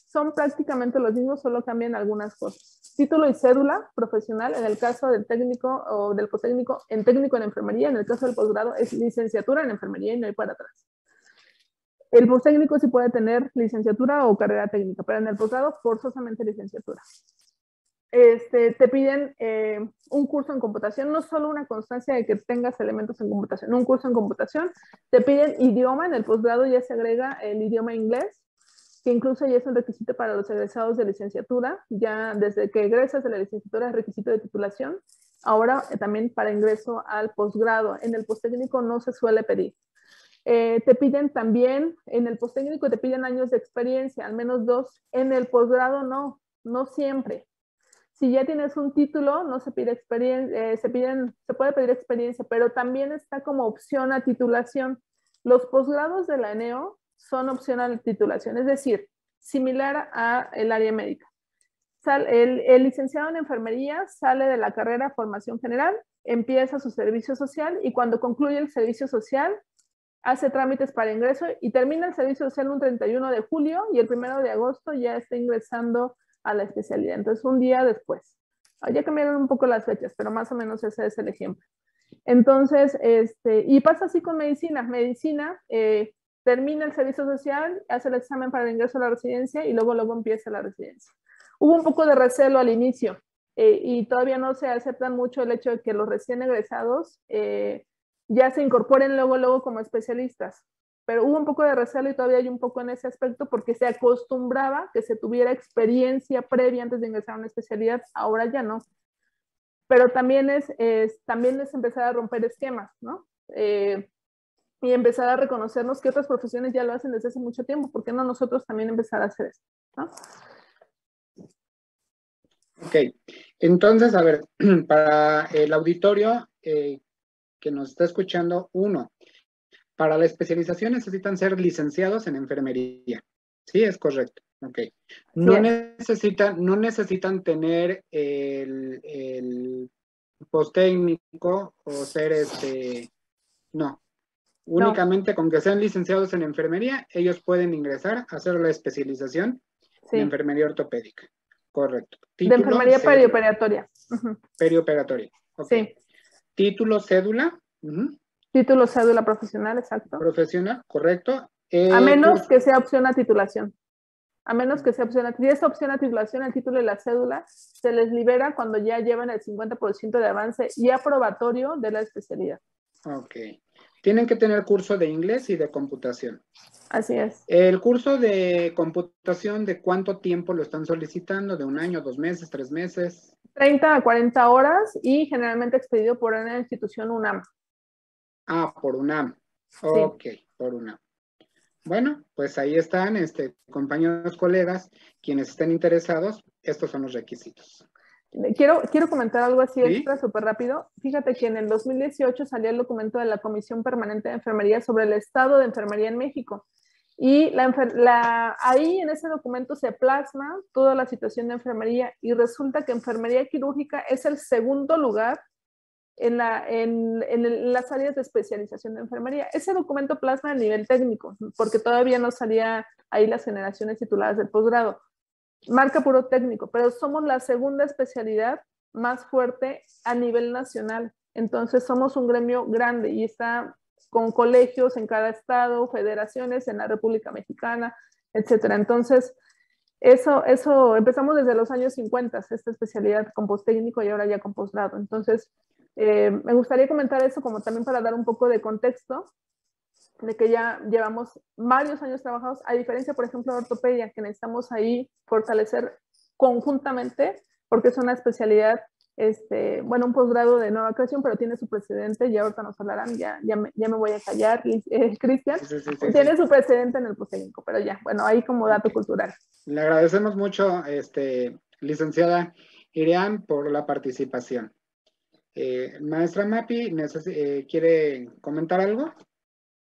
Son prácticamente los mismos, solo cambian algunas cosas. Título y cédula profesional, en el caso del técnico o del postécnico, en técnico en enfermería, en el caso del posgrado es licenciatura en enfermería y no hay para atrás. El postécnico sí puede tener licenciatura o carrera técnica, pero en el posgrado forzosamente licenciatura. Te piden un curso en computación, no solo una constancia de que tengas elementos en computación, un curso en computación. Te piden idioma, en el posgrado ya se agrega el idioma inglés, que incluso ya es un requisito para los egresados de licenciatura, ya desde que egresas de la licenciatura es requisito de titulación, ahora también para ingreso al posgrado. En el postécnico no se suele pedir. Te piden también, en el postécnico te piden años de experiencia, al menos 2, en el posgrado no siempre. Si ya tienes un título, no se pide experiencia, se puede pedir experiencia, pero también está como opción a titulación. Los posgrados de la ENEO son opción a titulación, es decir, similar a el área médica. El licenciado en enfermería sale de la carrera formación general, empieza su servicio social y cuando concluye el servicio social hace trámites para ingreso y termina el servicio social un 31 de julio y el 1 de agosto ya está ingresando a la especialidad. Entonces, un día después. Ya cambiaron un poco las fechas, pero más o menos ese es el ejemplo. Entonces, y pasa así con medicina. Medicina, termina el servicio social, hace el examen para el ingreso a la residencia y luego empieza la residencia. Hubo un poco de recelo al inicio y todavía no se acepta mucho el hecho de que los recién egresados ya se incorporen luego como especialistas. Pero hubo un poco de recelo y todavía hay un poco en ese aspecto porque se acostumbraba que se tuviera experiencia previa antes de ingresar a una especialidad, ahora ya no. Pero también es empezar a romper esquemas, ¿no? Y empezar a reconocernos que otras profesiones ya lo hacen desde hace mucho tiempo, ¿por qué no nosotros también empezar a hacer eso? ¿No? Ok, entonces, a ver, para el auditorio que nos está escuchando, para la especialización necesitan ser licenciados en enfermería. Sí, es correcto. Ok. No necesitan tener el postécnico o ser no. Únicamente con que sean licenciados en enfermería, ellos pueden ingresar a hacer la especialización en enfermería ortopédica. Correcto. Título, de enfermería perioperatoria. Perioperatoria. Okay. Sí. Título, cédula. Título, cédula profesional, exacto. Profesional, correcto. A menos que sea opción a titulación. A menos que sea opción a titulación. Si es opción a titulación, el título y la cédula se les libera cuando ya llevan el 50% de avance y aprobatorio de la especialidad. Ok. Tienen que tener curso de inglés y de computación. Así es. El curso de computación, ¿de cuánto tiempo lo están solicitando? ¿De 1 año, 2 meses, 3 meses? 30 a 40 horas y generalmente expedido por una institución UNAM. Ah, por UNAM. Ok, sí. Por UNAM. Bueno, pues ahí están, compañeros, colegas, quienes estén interesados, estos son los requisitos. Quiero comentar algo así extra, súper rápido. Fíjate que en el 2018 salió el documento de la Comisión Permanente de Enfermería sobre el estado de enfermería en México. Y ahí en ese documento se plasma toda la situación de enfermería y resulta que enfermería quirúrgica es el segundo lugar en las áreas de especialización de enfermería. Ese documento plasma a nivel técnico, porque todavía no salía ahí las generaciones tituladas del posgrado. Marca puro técnico, pero somos la segunda especialidad más fuerte a nivel nacional. Entonces somos un gremio grande y está con colegios en cada estado, federaciones en la República Mexicana, etcétera. Entonces, Eso empezamos desde los años 50, esta especialidad con posttécnico y ahora ya con posgrado. Entonces, me gustaría comentar eso como también para dar un poco de contexto de que ya llevamos varios años trabajados, a diferencia, por ejemplo, de ortopedia, que necesitamos ahí fortalecer conjuntamente, porque es una especialidad, bueno, un posgrado de nueva creación, pero tiene su precedente, y ahorita nos hablarán, ya me voy a callar, Cristian, tiene su precedente en el posttécnico, pero ya, bueno, ahí como dato cultural. Le agradecemos mucho, licenciada Iriam, por la participación. Maestra Mapi, ¿quiere comentar algo?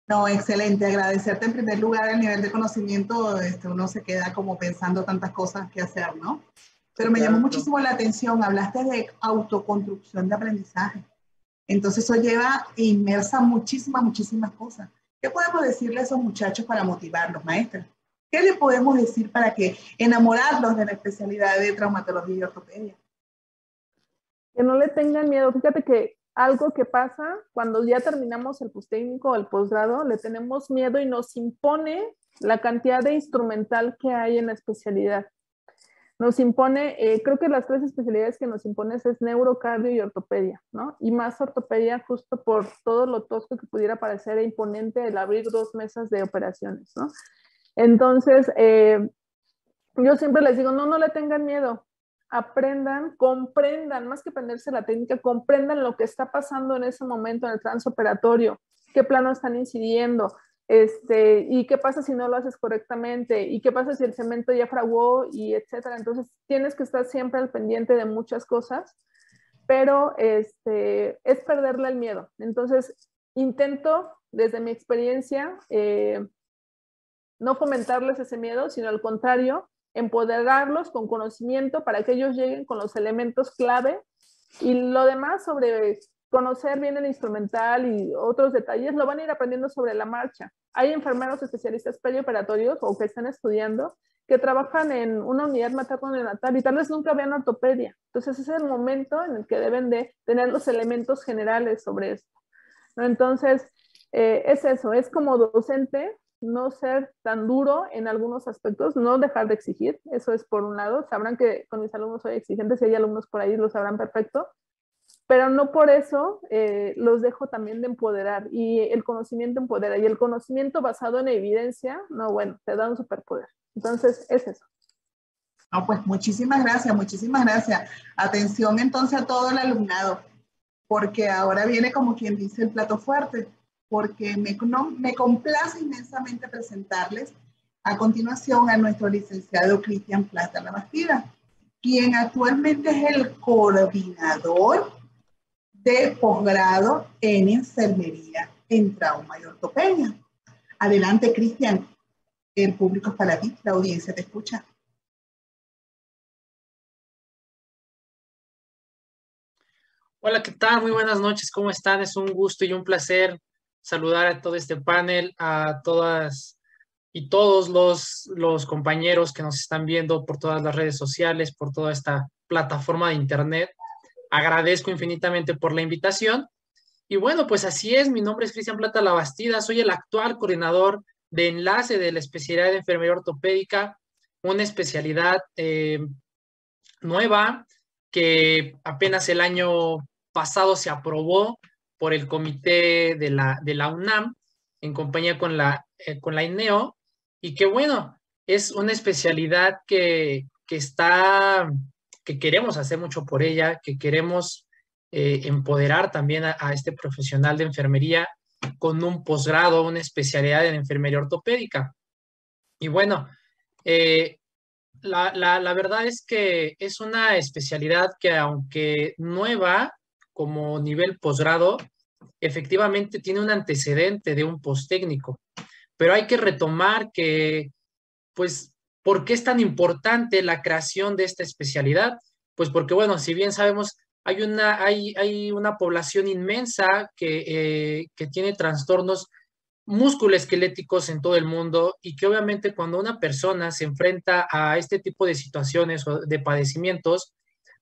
No, excelente. Agradecerte en primer lugar el nivel de conocimiento. Uno se queda como pensando tantas cosas que hacer, ¿no? Pero me llamó muchísimo la atención. Hablaste de autoconstrucción de aprendizaje. Entonces eso lleva inmersa muchísimas cosas. ¿Qué podemos decirle a esos muchachos para motivarlos, maestra? ¿Qué le podemos decir para que enamorarlos de la especialidad de traumatología y ortopedia? Que no le tengan miedo. Fíjate que algo que pasa cuando ya terminamos el posttécnico o el posgrado, le tenemos miedo y nos impone la cantidad de instrumental que hay en la especialidad. Nos impone, creo que las 3 especialidades que nos impones es neuro, cardio y ortopedia, ¿no? Y más ortopedia justo por todo lo tosco que pudiera parecer e imponente el abrir 2 mesas de operaciones, ¿no? Entonces, yo siempre les digo, no le tengan miedo. Aprendan, comprendan, más que aprenderse la técnica, comprendan lo que está pasando en ese momento en el transoperatorio, qué plano están incidiendo, y qué pasa si no lo haces correctamente, y qué pasa si el cemento ya fraguó, y etcétera. Entonces, tienes que estar siempre al pendiente de muchas cosas, pero es perderle el miedo. Entonces, intento, desde mi experiencia, no fomentarles ese miedo, sino al contrario, empoderarlos con conocimiento para que ellos lleguen con los elementos clave, y lo demás sobre conocer bien el instrumental y otros detalles lo van a ir aprendiendo sobre la marcha. Hay enfermeros especialistas perioperatorios o que están estudiando que trabajan en una unidad materno-neonatal y tal vez nunca vean ortopedia. Entonces ese es el momento en el que deben de tener los elementos generales sobre esto, ¿no? Entonces es eso, es como docente no ser tan duro en algunos aspectos, no dejar de exigir, eso es por un lado. Sabrán que con mis alumnos soy exigente, si hay alumnos por ahí lo sabrán perfecto, pero no por eso los dejo también de empoderar, y el conocimiento empodera, y el conocimiento basado en evidencia, no, bueno, te da un superpoder. Entonces, es eso. No, pues muchísimas gracias. Atención entonces a todo el alumnado, porque ahora viene como quien dice el plato fuerte, porque me complace inmensamente presentarles a continuación a nuestro licenciado Cristian Plata Labastida, quien actualmente es el coordinador de posgrado en enfermería en trauma y ortopedia. Adelante, Cristian, el público es para ti, la audiencia te escucha. Hola, ¿qué tal? Muy buenas noches, ¿cómo están? Es un gusto y un placer saludar a todo este panel, a todas y todos los compañeros que nos están viendo por todas las redes sociales, por toda esta plataforma de internet. Agradezco infinitamente por la invitación. Y bueno, pues así es, mi nombre es Cristian Plata Labastida, soy el actual coordinador de enlace de la especialidad de enfermería ortopédica, una especialidad nueva que apenas el año pasado se aprobó por el comité de la UNAM en compañía con la INEO, y que bueno, es una especialidad que queremos hacer mucho por ella, que queremos empoderar también a este profesional de enfermería con un posgrado, una especialidad en enfermería ortopédica. Y bueno, la verdad es que es una especialidad que, aunque nueva como nivel posgrado, efectivamente tiene un antecedente de un posttécnico. Pero hay que retomar que, pues, ¿por qué es tan importante la creación de esta especialidad? Pues porque, bueno, si bien sabemos, hay una población inmensa que tiene trastornos musculoesqueléticos en todo el mundo, y que obviamente cuando una persona se enfrenta a este tipo de situaciones o de padecimientos,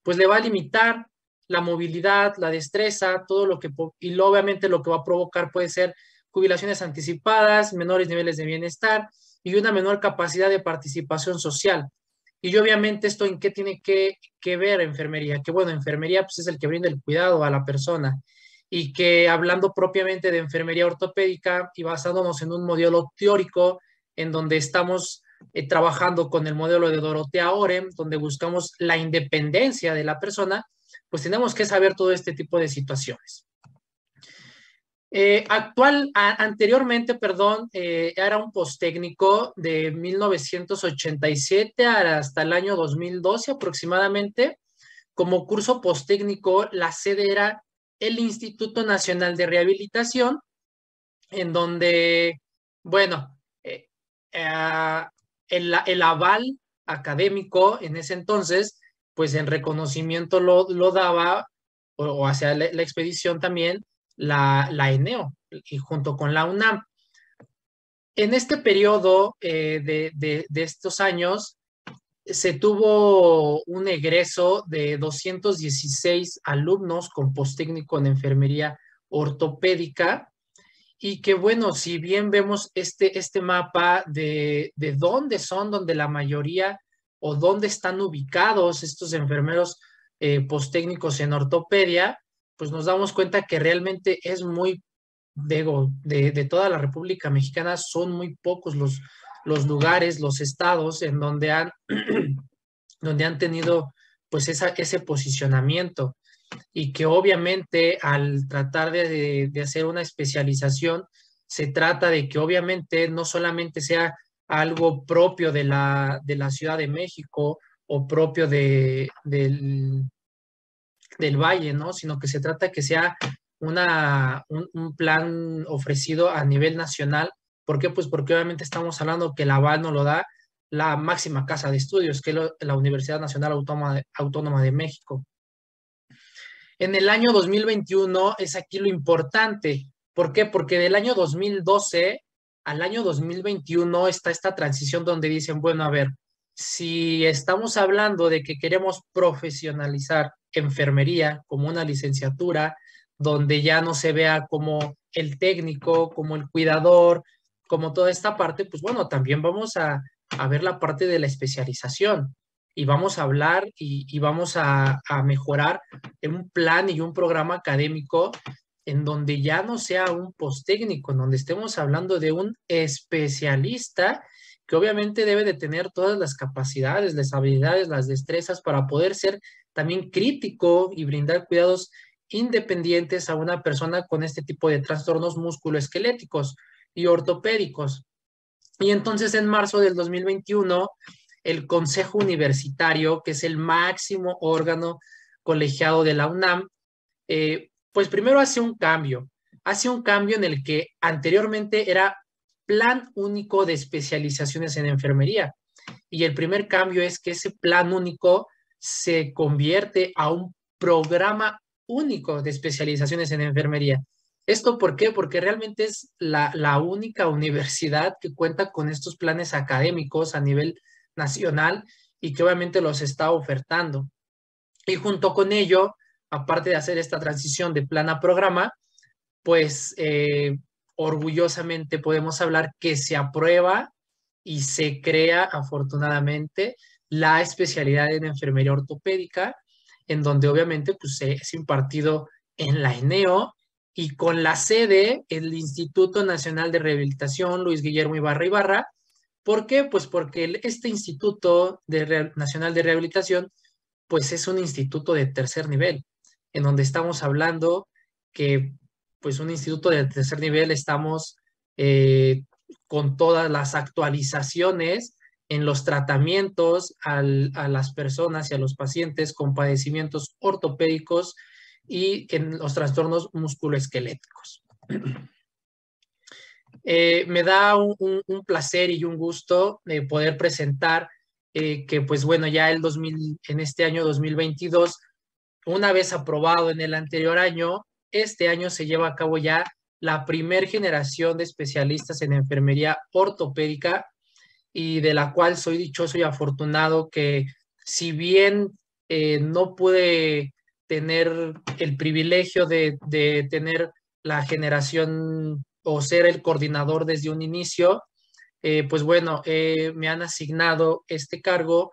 pues le va a limitar la movilidad, la destreza, todo lo que, y obviamente lo que va a provocar puede ser jubilaciones anticipadas, menores niveles de bienestar y una menor capacidad de participación social. Y obviamente esto en qué tiene que ver enfermería, que bueno, enfermería pues es el que brinda el cuidado a la persona y que hablando propiamente de enfermería ortopédica y basándonos en un modelo teórico en donde estamos trabajando con el modelo de Dorothea Orem, donde buscamos la independencia de la persona, pues tenemos que saber todo este tipo de situaciones. Anteriormente, perdón, era un postécnico de 1987 hasta el año 2012 aproximadamente. Como curso postécnico, la sede era el Instituto Nacional de Rehabilitación, en donde, bueno, el aval académico en ese entonces, pues el reconocimiento lo daba, o hacia la expedición también, la ENEO, y junto con la UNAM. En este periodo de estos años, se tuvo un egreso de 216 alumnos con postécnico en enfermería ortopédica, y que bueno, si bien vemos este mapa de dónde son, donde la mayoría o dónde están ubicados estos enfermeros postécnicos en ortopedia, pues nos damos cuenta que realmente es muy, de toda la República Mexicana, son muy pocos los lugares, los estados en donde han tenido pues ese posicionamiento, y que obviamente al tratar de hacer una especialización, se trata de que obviamente no solamente sea algo propio de la Ciudad de México o propio del Valle, ¿no? Sino que se trata que sea un plan ofrecido a nivel nacional. ¿Por qué? Pues porque obviamente estamos hablando que el aval nos lo da la máxima casa de estudios, que es la Universidad Nacional Autónoma de México. En el año 2021 es aquí lo importante. ¿Por qué? Porque del año 2012 al año 2021 está esta transición donde dicen, bueno, a ver, si estamos hablando de que queremos profesionalizar enfermería como una licenciatura, donde ya no se vea como el técnico, como el cuidador, como toda esta parte, pues bueno, también vamos a ver la parte de la especialización, y vamos a hablar y vamos a mejorar en un plan y un programa académico en donde ya no sea un postécnico, en donde estemos hablando de un especialista que obviamente debe de tener todas las capacidades, las habilidades, las destrezas para poder ser también crítico y brindar cuidados independientes a una persona con este tipo de trastornos musculoesqueléticos y ortopédicos. Y entonces en marzo del 2021, el Consejo Universitario, que es el máximo órgano colegiado de la UNAM, pues primero hace un cambio en el que anteriormente era Plan Único de Especializaciones en Enfermería, y el primer cambio es que ese Plan Único se convierte a un Programa Único de Especializaciones en Enfermería. ¿Esto por qué? Porque realmente es la única universidad que cuenta con estos planes académicos a nivel nacional y que obviamente los está ofertando. Y junto con ello, aparte de hacer esta transición de plan a programa, pues orgullosamente podemos hablar que se aprueba y se crea afortunadamente la especialidad en enfermería ortopédica, en donde obviamente pues es impartido en la ENEO y con la sede el Instituto Nacional de Rehabilitación Luis Guillermo Ibarra Ibarra. ¿Por qué? Pues porque este Instituto Nacional de Rehabilitación pues es un instituto de tercer nivel, en donde estamos hablando que pues un instituto de tercer nivel estamos con todas las actualizaciones en los tratamientos a las personas y a los pacientes con padecimientos ortopédicos y en los trastornos musculoesqueléticos. Me da un placer y un gusto poder presentar que pues bueno, ya en este año 2022, una vez aprobado en el anterior año, este año se lleva a cabo ya la primer generación de especialistas en enfermería ortopédica, y de la cual soy dichoso y afortunado que, si bien no pude tener el privilegio de tener la generación o ser el coordinador desde un inicio, pues bueno, me han asignado este cargo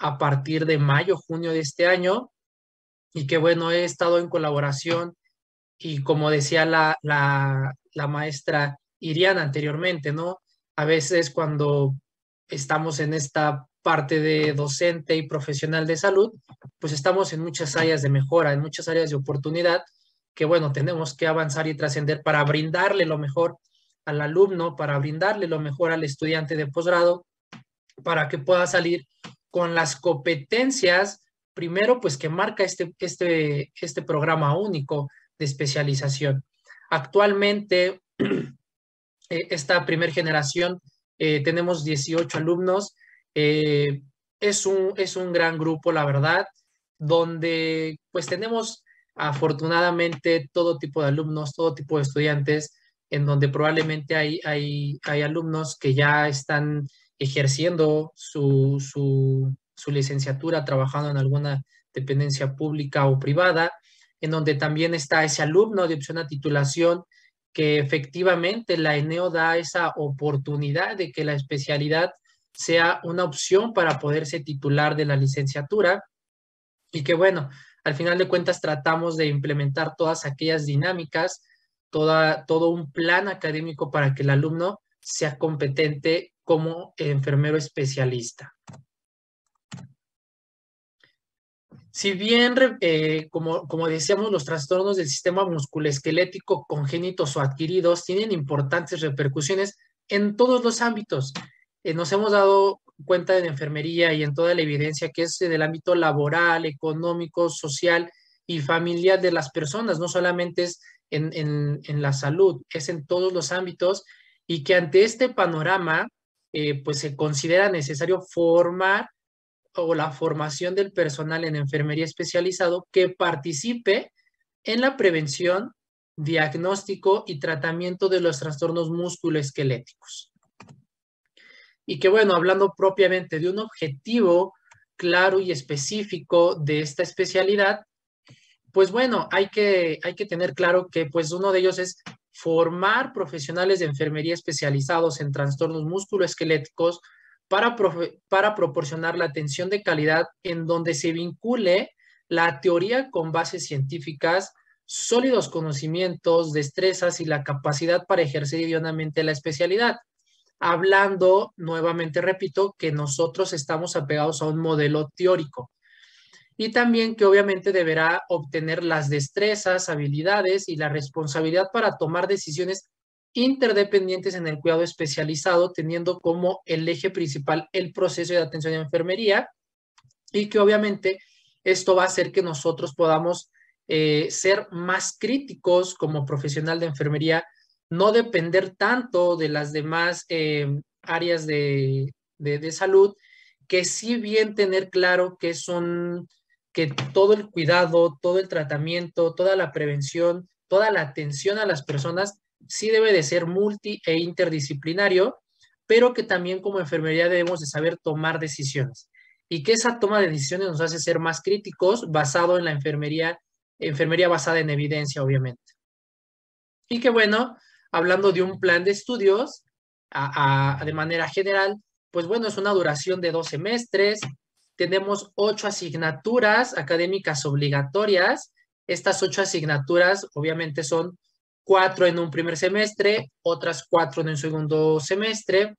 a partir de mayo, junio de este año, y que bueno, he estado en colaboración y como decía la maestra Iriana anteriormente, ¿no? A veces cuando estamos en esta parte de docente y profesional de salud, pues estamos en muchas áreas de mejora, en muchas áreas de oportunidad, que bueno, tenemos que avanzar y trascender para brindarle lo mejor al alumno, para brindarle lo mejor al estudiante de posgrado, para que pueda salir con las competencias, primero, pues que marca este programa único de especialización. Actualmente, esta primera generación, tenemos 18 alumnos, es un gran grupo, la verdad, donde pues tenemos afortunadamente todo tipo de alumnos, todo tipo de estudiantes, en donde probablemente hay alumnos que ya están ejerciendo su licenciatura, trabajando en alguna dependencia pública o privada, en donde también está ese alumno de opción a titulación, que efectivamente la ENEO da esa oportunidad de que la especialidad sea una opción para poderse titular de la licenciatura y que bueno, al final de cuentas tratamos de implementar todas aquellas dinámicas, todo un plan académico para que el alumno sea competente como enfermero especialista. Si bien, como decíamos, los trastornos del sistema musculoesquelético congénitos o adquiridos tienen importantes repercusiones en todos los ámbitos. Nos hemos dado cuenta en enfermería y en toda la evidencia que es en el ámbito laboral, económico, social y familiar de las personas, no solamente es en la salud, es en todos los ámbitos, y que ante este panorama, pues se considera necesario formar o la formación del personal en enfermería especializado que participe en la prevención, diagnóstico y tratamiento de los trastornos musculoesqueléticos. Y que bueno, hablando propiamente de un objetivo claro y específico de esta especialidad, pues bueno, hay que tener claro que pues uno de ellos es formar profesionales de enfermería especializados en trastornos musculoesqueléticos para proporcionar la atención de calidad en donde se vincule la teoría con bases científicas, sólidos conocimientos, destrezas y la capacidad para ejercer idóneamente la especialidad. Hablando, nuevamente repito, que nosotros estamos apegados a un modelo teórico y también que obviamente deberá obtener las destrezas, habilidades y la responsabilidad para tomar decisiones interdependientes en el cuidado especializado, teniendo como el eje principal el proceso de atención de enfermería, y que obviamente esto va a hacer que nosotros podamos ser más críticos como profesional de enfermería, no depender tanto de las demás áreas de salud, que sí bien tener claro que todo el cuidado, todo el tratamiento, toda la prevención, toda la atención a las personas sí debe de ser multi e interdisciplinario, pero que también como enfermería debemos de saber tomar decisiones y que esa toma de decisiones nos hace ser más críticos basado en la enfermería basada en evidencia, obviamente. Y que bueno, hablando de un plan de estudios de manera general, pues bueno, es una duración de 2 semestres, tenemos 8 asignaturas académicas obligatorias. Estas 8 asignaturas obviamente son 4 en un primer semestre, otras 4 en un segundo semestre,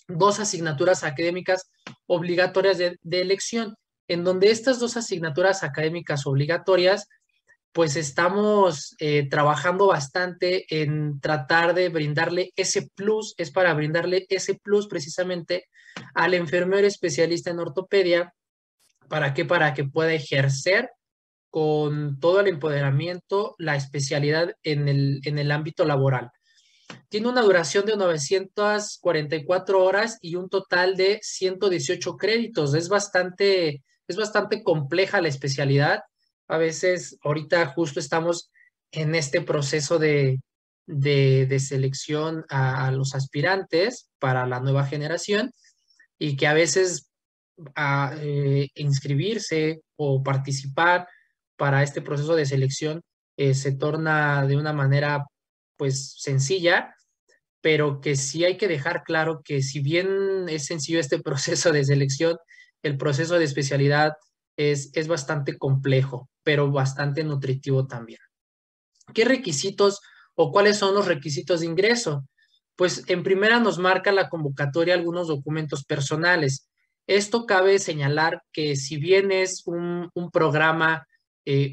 2 asignaturas académicas obligatorias de elección, en donde estas 2 asignaturas académicas obligatorias, pues estamos trabajando bastante en tratar de brindarle ese plus, es para brindarle ese plus precisamente al enfermero especialista en ortopedia. ¿Para qué? Para que pueda ejercer con todo el empoderamiento la especialidad en el ámbito laboral. Tiene una duración de 944 horas y un total de 118 créditos. Es bastante compleja la especialidad. A veces, ahorita justo estamos en este proceso de selección a los aspirantes para la nueva generación, y que a veces inscribirse o participar para este proceso de selección se torna de una manera pues sencilla, pero que sí hay que dejar claro que si bien es sencillo este proceso de selección, el proceso de especialidad es bastante complejo, pero bastante nutritivo también. ¿Qué requisitos o cuáles son los requisitos de ingreso? Pues en primera nos marca la convocatoria algunos documentos personales. Esto cabe señalar que si bien es un programa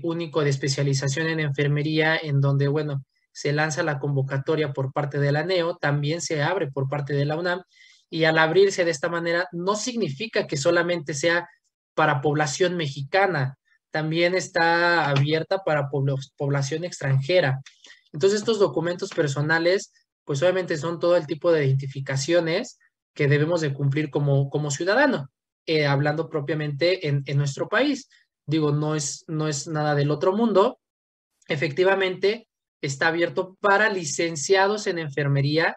único de especialización en enfermería, en donde, bueno, se lanza la convocatoria por parte de la NEO, también se abre por parte de la UNAM, y al abrirse de esta manera no significa que solamente sea para población mexicana, también está abierta para población extranjera. Entonces, estos documentos personales, pues obviamente son todo el tipo de identificaciones que debemos de cumplir como ciudadano, hablando propiamente en nuestro país. Digo, no es nada del otro mundo. Efectivamente, está abierto para licenciados en enfermería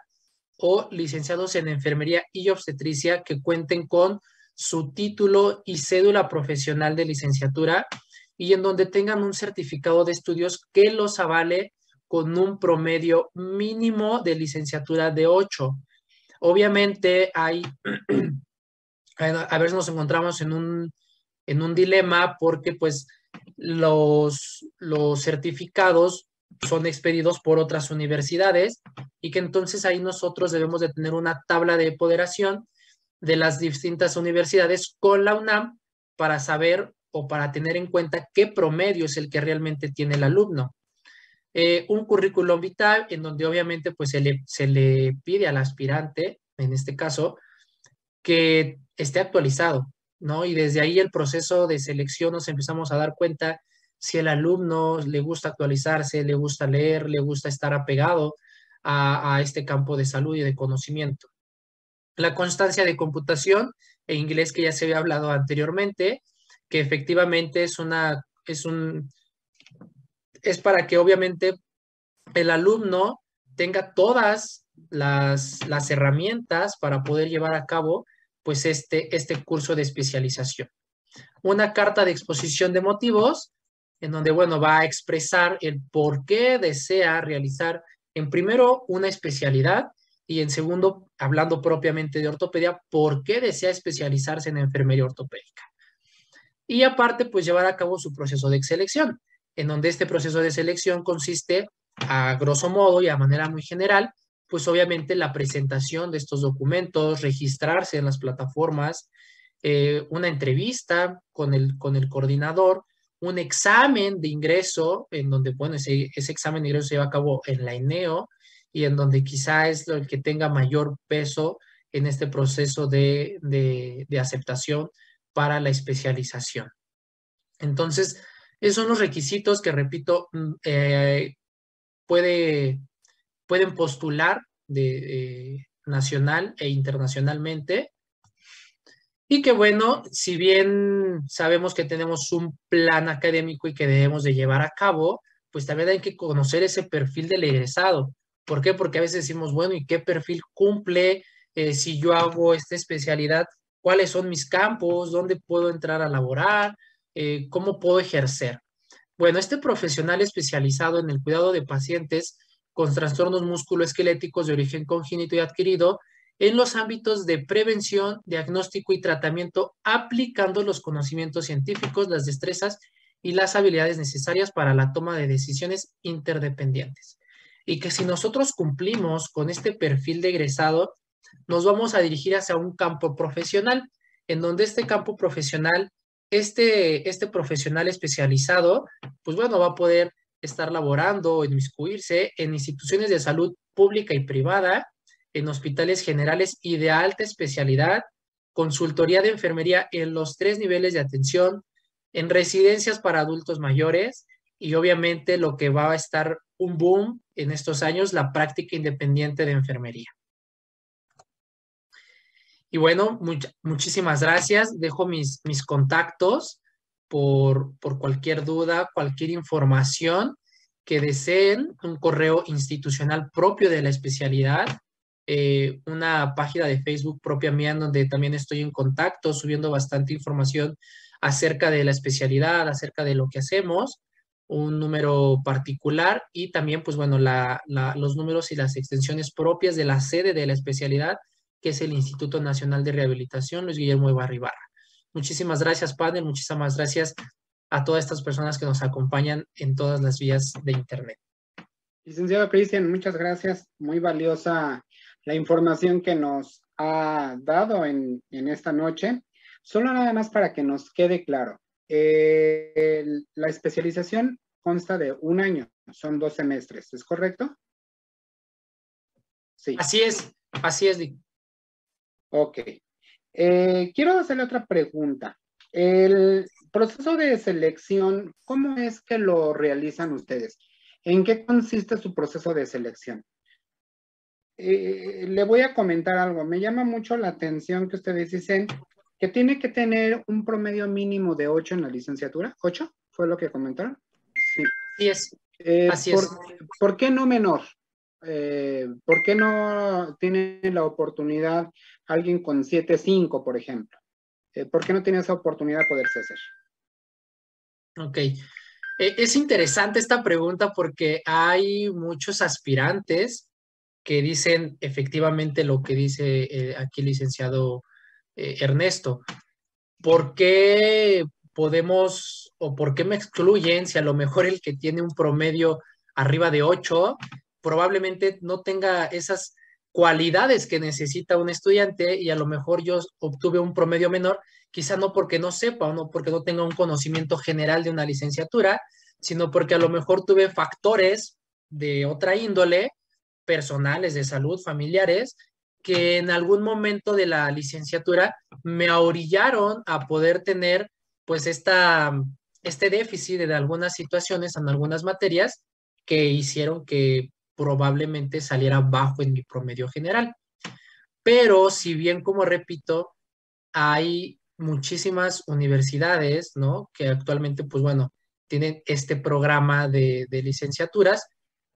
o licenciados en enfermería y obstetricia que cuenten con su título y cédula profesional de licenciatura y en donde tengan un certificado de estudios que los avale con un promedio mínimo de licenciatura de 8. Obviamente hay, a veces nos encontramos en un dilema porque pues los certificados son expedidos por otras universidades y que entonces ahí nosotros debemos de tener una tabla de ponderación de las distintas universidades con la UNAM para saber o para tener en cuenta qué promedio es el que realmente tiene el alumno. Un currículum vitae en donde obviamente pues se le pide al aspirante, en este caso, que esté actualizado, ¿no? Y desde ahí el proceso de selección nos empezamos a dar cuenta si el alumno le gusta actualizarse, le gusta leer, le gusta estar apegado a este campo de salud y de conocimiento. La constancia de computación e inglés que ya se había hablado anteriormente, que efectivamente es para que obviamente el alumno tenga todas las herramientas para poder llevar a cabo pues este curso de especialización. Una carta de exposición de motivos en donde, bueno, va a expresar el por qué desea realizar en primero una especialidad y en segundo, hablando propiamente de ortopedia, por qué desea especializarse en enfermería ortopédica. Y aparte, pues llevar a cabo su proceso de selección, en donde este proceso de selección consiste, a grosso modo y a manera muy general, pues obviamente la presentación de estos documentos, registrarse en las plataformas, una entrevista con el coordinador, un examen de ingreso, en donde, bueno, ese examen de ingreso se lleva a cabo en la INEO y en donde quizá es el que tenga mayor peso en este proceso de aceptación para la especialización. Entonces, esos son los requisitos que, repito, pueden postular nacional e internacionalmente. Y que bueno, si bien sabemos que tenemos un plan académico y que debemos de llevar a cabo, pues también hay que conocer ese perfil del egresado. ¿Por qué? Porque a veces decimos, bueno, ¿y qué perfil cumple si yo hago esta especialidad? ¿Cuáles son mis campos? ¿Dónde puedo entrar a laborar? ¿Cómo puedo ejercer? Bueno, este profesional especializado en el cuidado de pacientes con trastornos musculoesqueléticos de origen congénito y adquirido en los ámbitos de prevención, diagnóstico y tratamiento, aplicando los conocimientos científicos, las destrezas y las habilidades necesarias para la toma de decisiones interdependientes. Y que si nosotros cumplimos con este perfil de egresado, nos vamos a dirigir hacia un campo profesional, en donde este campo profesional, este profesional especializado, pues bueno, va a poder estar laborando o inmiscuirse en instituciones de salud pública y privada, en hospitales generales y de alta especialidad, consultoría de enfermería en los 3 niveles de atención, en residencias para adultos mayores y obviamente lo que va a estar un boom en estos años, la práctica independiente de enfermería. Y bueno, muchísimas gracias. Dejo mis contactos por cualquier duda, cualquier información que deseen, un correo institucional propio de la especialidad, una página de Facebook propia mía en donde también estoy en contacto, subiendo bastante información acerca de la especialidad, acerca de lo que hacemos, un número particular y también, pues bueno, los números y las extensiones propias de la sede de la especialidad, que es el Instituto Nacional de Rehabilitación Luis Guillermo Ibarra Ibarra. Muchísimas gracias, panel. Muchísimas gracias a todas estas personas que nos acompañan en todas las vías de Internet. Licenciado Cristian, muchas gracias. Muy valiosa la información que nos ha dado en esta noche. Solo nada más para que nos quede claro. La especialización consta de 1 año, son 2 semestres, ¿es correcto? Sí. Así es, Dick. Ok. Quiero hacerle otra pregunta. El proceso de selección, ¿cómo es que lo realizan ustedes? ¿En qué consiste su proceso de selección? Le voy a comentar algo. Me llama mucho la atención que ustedes dicen que tiene que tener un promedio mínimo de 8 en la licenciatura. ¿8? ¿Fue lo que comentaron? Sí. Así es. ¿Por qué no menor? ¿Por qué no tiene la oportunidad alguien con 7.5, por ejemplo? ¿Por qué no tiene esa oportunidad de poderse hacer? Ok. Es interesante esta pregunta porque hay muchos aspirantes que dicen efectivamente lo que dice aquí el licenciado Ernesto. ¿Por qué podemos o por qué me excluyen si a lo mejor el que tiene un promedio arriba de 8 probablemente no tenga esas cualidades que necesita un estudiante y a lo mejor yo obtuve un promedio menor, quizá no porque no sepa o no porque no tenga un conocimiento general de una licenciatura, sino porque a lo mejor tuve factores de otra índole, personales, de salud, familiares, que en algún momento de la licenciatura me orillaron a poder tener pues este déficit de algunas situaciones en algunas materias que hicieron que probablemente saliera bajo en mi promedio general. Pero si bien, como repito, hay muchísimas universidades, ¿no? Que actualmente, pues bueno, tienen este programa de licenciaturas,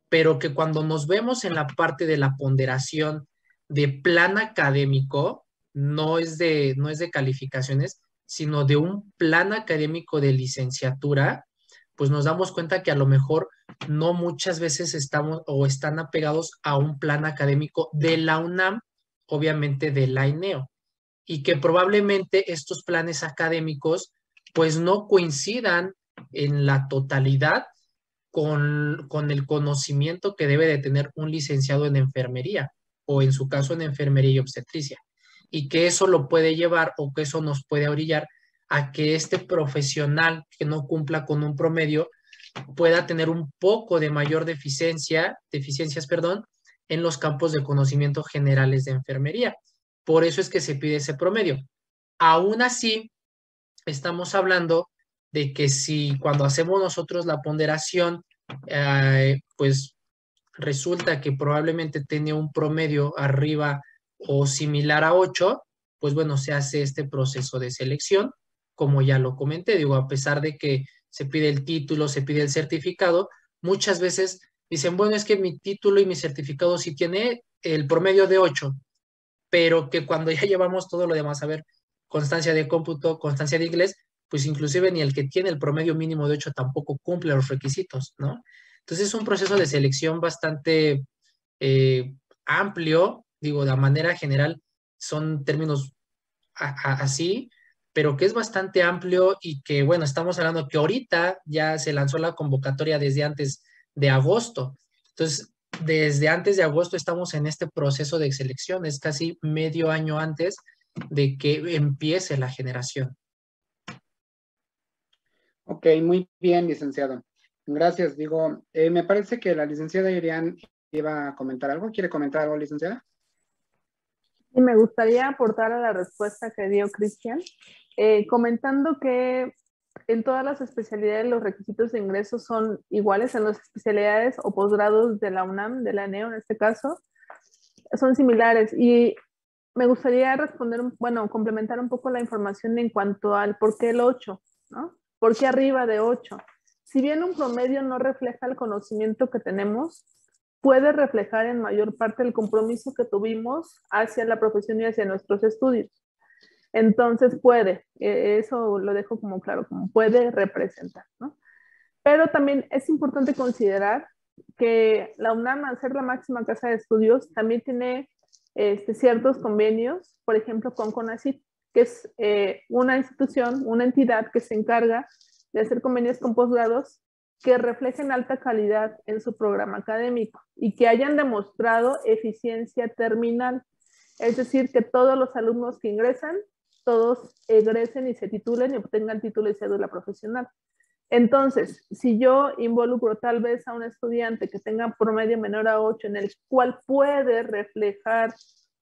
pero que cuando nos vemos en la parte de la ponderación de plan académico, no es de calificaciones, sino de un plan académico de licenciatura, pues nos damos cuenta que a lo mejor no muchas veces estamos o están apegados a un plan académico de la UNAM, obviamente de la INEO, y que probablemente estos planes académicos pues no coincidan en la totalidad con el conocimiento que debe de tener un licenciado en enfermería o en su caso en enfermería y obstetricia, y que eso lo puede llevar o que eso nos puede orillar a que este profesional que no cumpla con un promedio pueda tener un poco de mayor deficiencias, en los campos de conocimiento generales de enfermería. Por eso es que se pide ese promedio. Aún así, estamos hablando de que si cuando hacemos nosotros la ponderación, pues resulta que probablemente tenía un promedio arriba o similar a 8, pues bueno, se hace este proceso de selección, como ya lo comenté, digo, a pesar de que se pide el título, se pide el certificado, muchas veces dicen, bueno, es que mi título y mi certificado sí tiene el promedio de 8, pero que cuando ya llevamos todo lo demás, a ver, constancia de cómputo, constancia de inglés, pues inclusive ni el que tiene el promedio mínimo de 8 tampoco cumple los requisitos, ¿no? Entonces es un proceso de selección bastante amplio, digo, de manera general son términos así, pero que es bastante amplio y que, bueno, estamos hablando que ahorita ya se lanzó la convocatoria desde antes de agosto. Entonces, desde antes de agosto estamos en este proceso de selección, es casi medio año antes de que empiece la generación. Ok, muy bien, licenciado. Gracias. Digo, me parece que la licenciada Irian iba a comentar algo. ¿Quiere comentar algo, licenciada? Y me gustaría aportar a la respuesta que dio Cristian, comentando que en todas las especialidades los requisitos de ingreso son iguales, en las especialidades o posgrados de la UNAM, de la ENEO en este caso, son similares. Y me gustaría responder, bueno, complementar un poco la información en cuanto al por qué el 8, ¿no? ¿Por qué arriba de 8? Si bien un promedio no refleja el conocimiento que tenemos, puede reflejar en mayor parte el compromiso que tuvimos hacia la profesión y hacia nuestros estudios. Entonces puede, eso lo dejo como claro, como puede representar, ¿no? Pero también es importante considerar que la UNAM, al ser la máxima casa de estudios, también tiene ciertos convenios, por ejemplo, con CONACYT, que es una institución, una entidad que se encarga de hacer convenios con posgrados que reflejen alta calidad en su programa académico y que hayan demostrado eficiencia terminal. Es decir, que todos los alumnos que ingresan, todos egresen y se titulen y obtengan título y cédula profesional. Entonces, si yo involucro tal vez a un estudiante que tenga promedio menor a 8, en el cual puede reflejar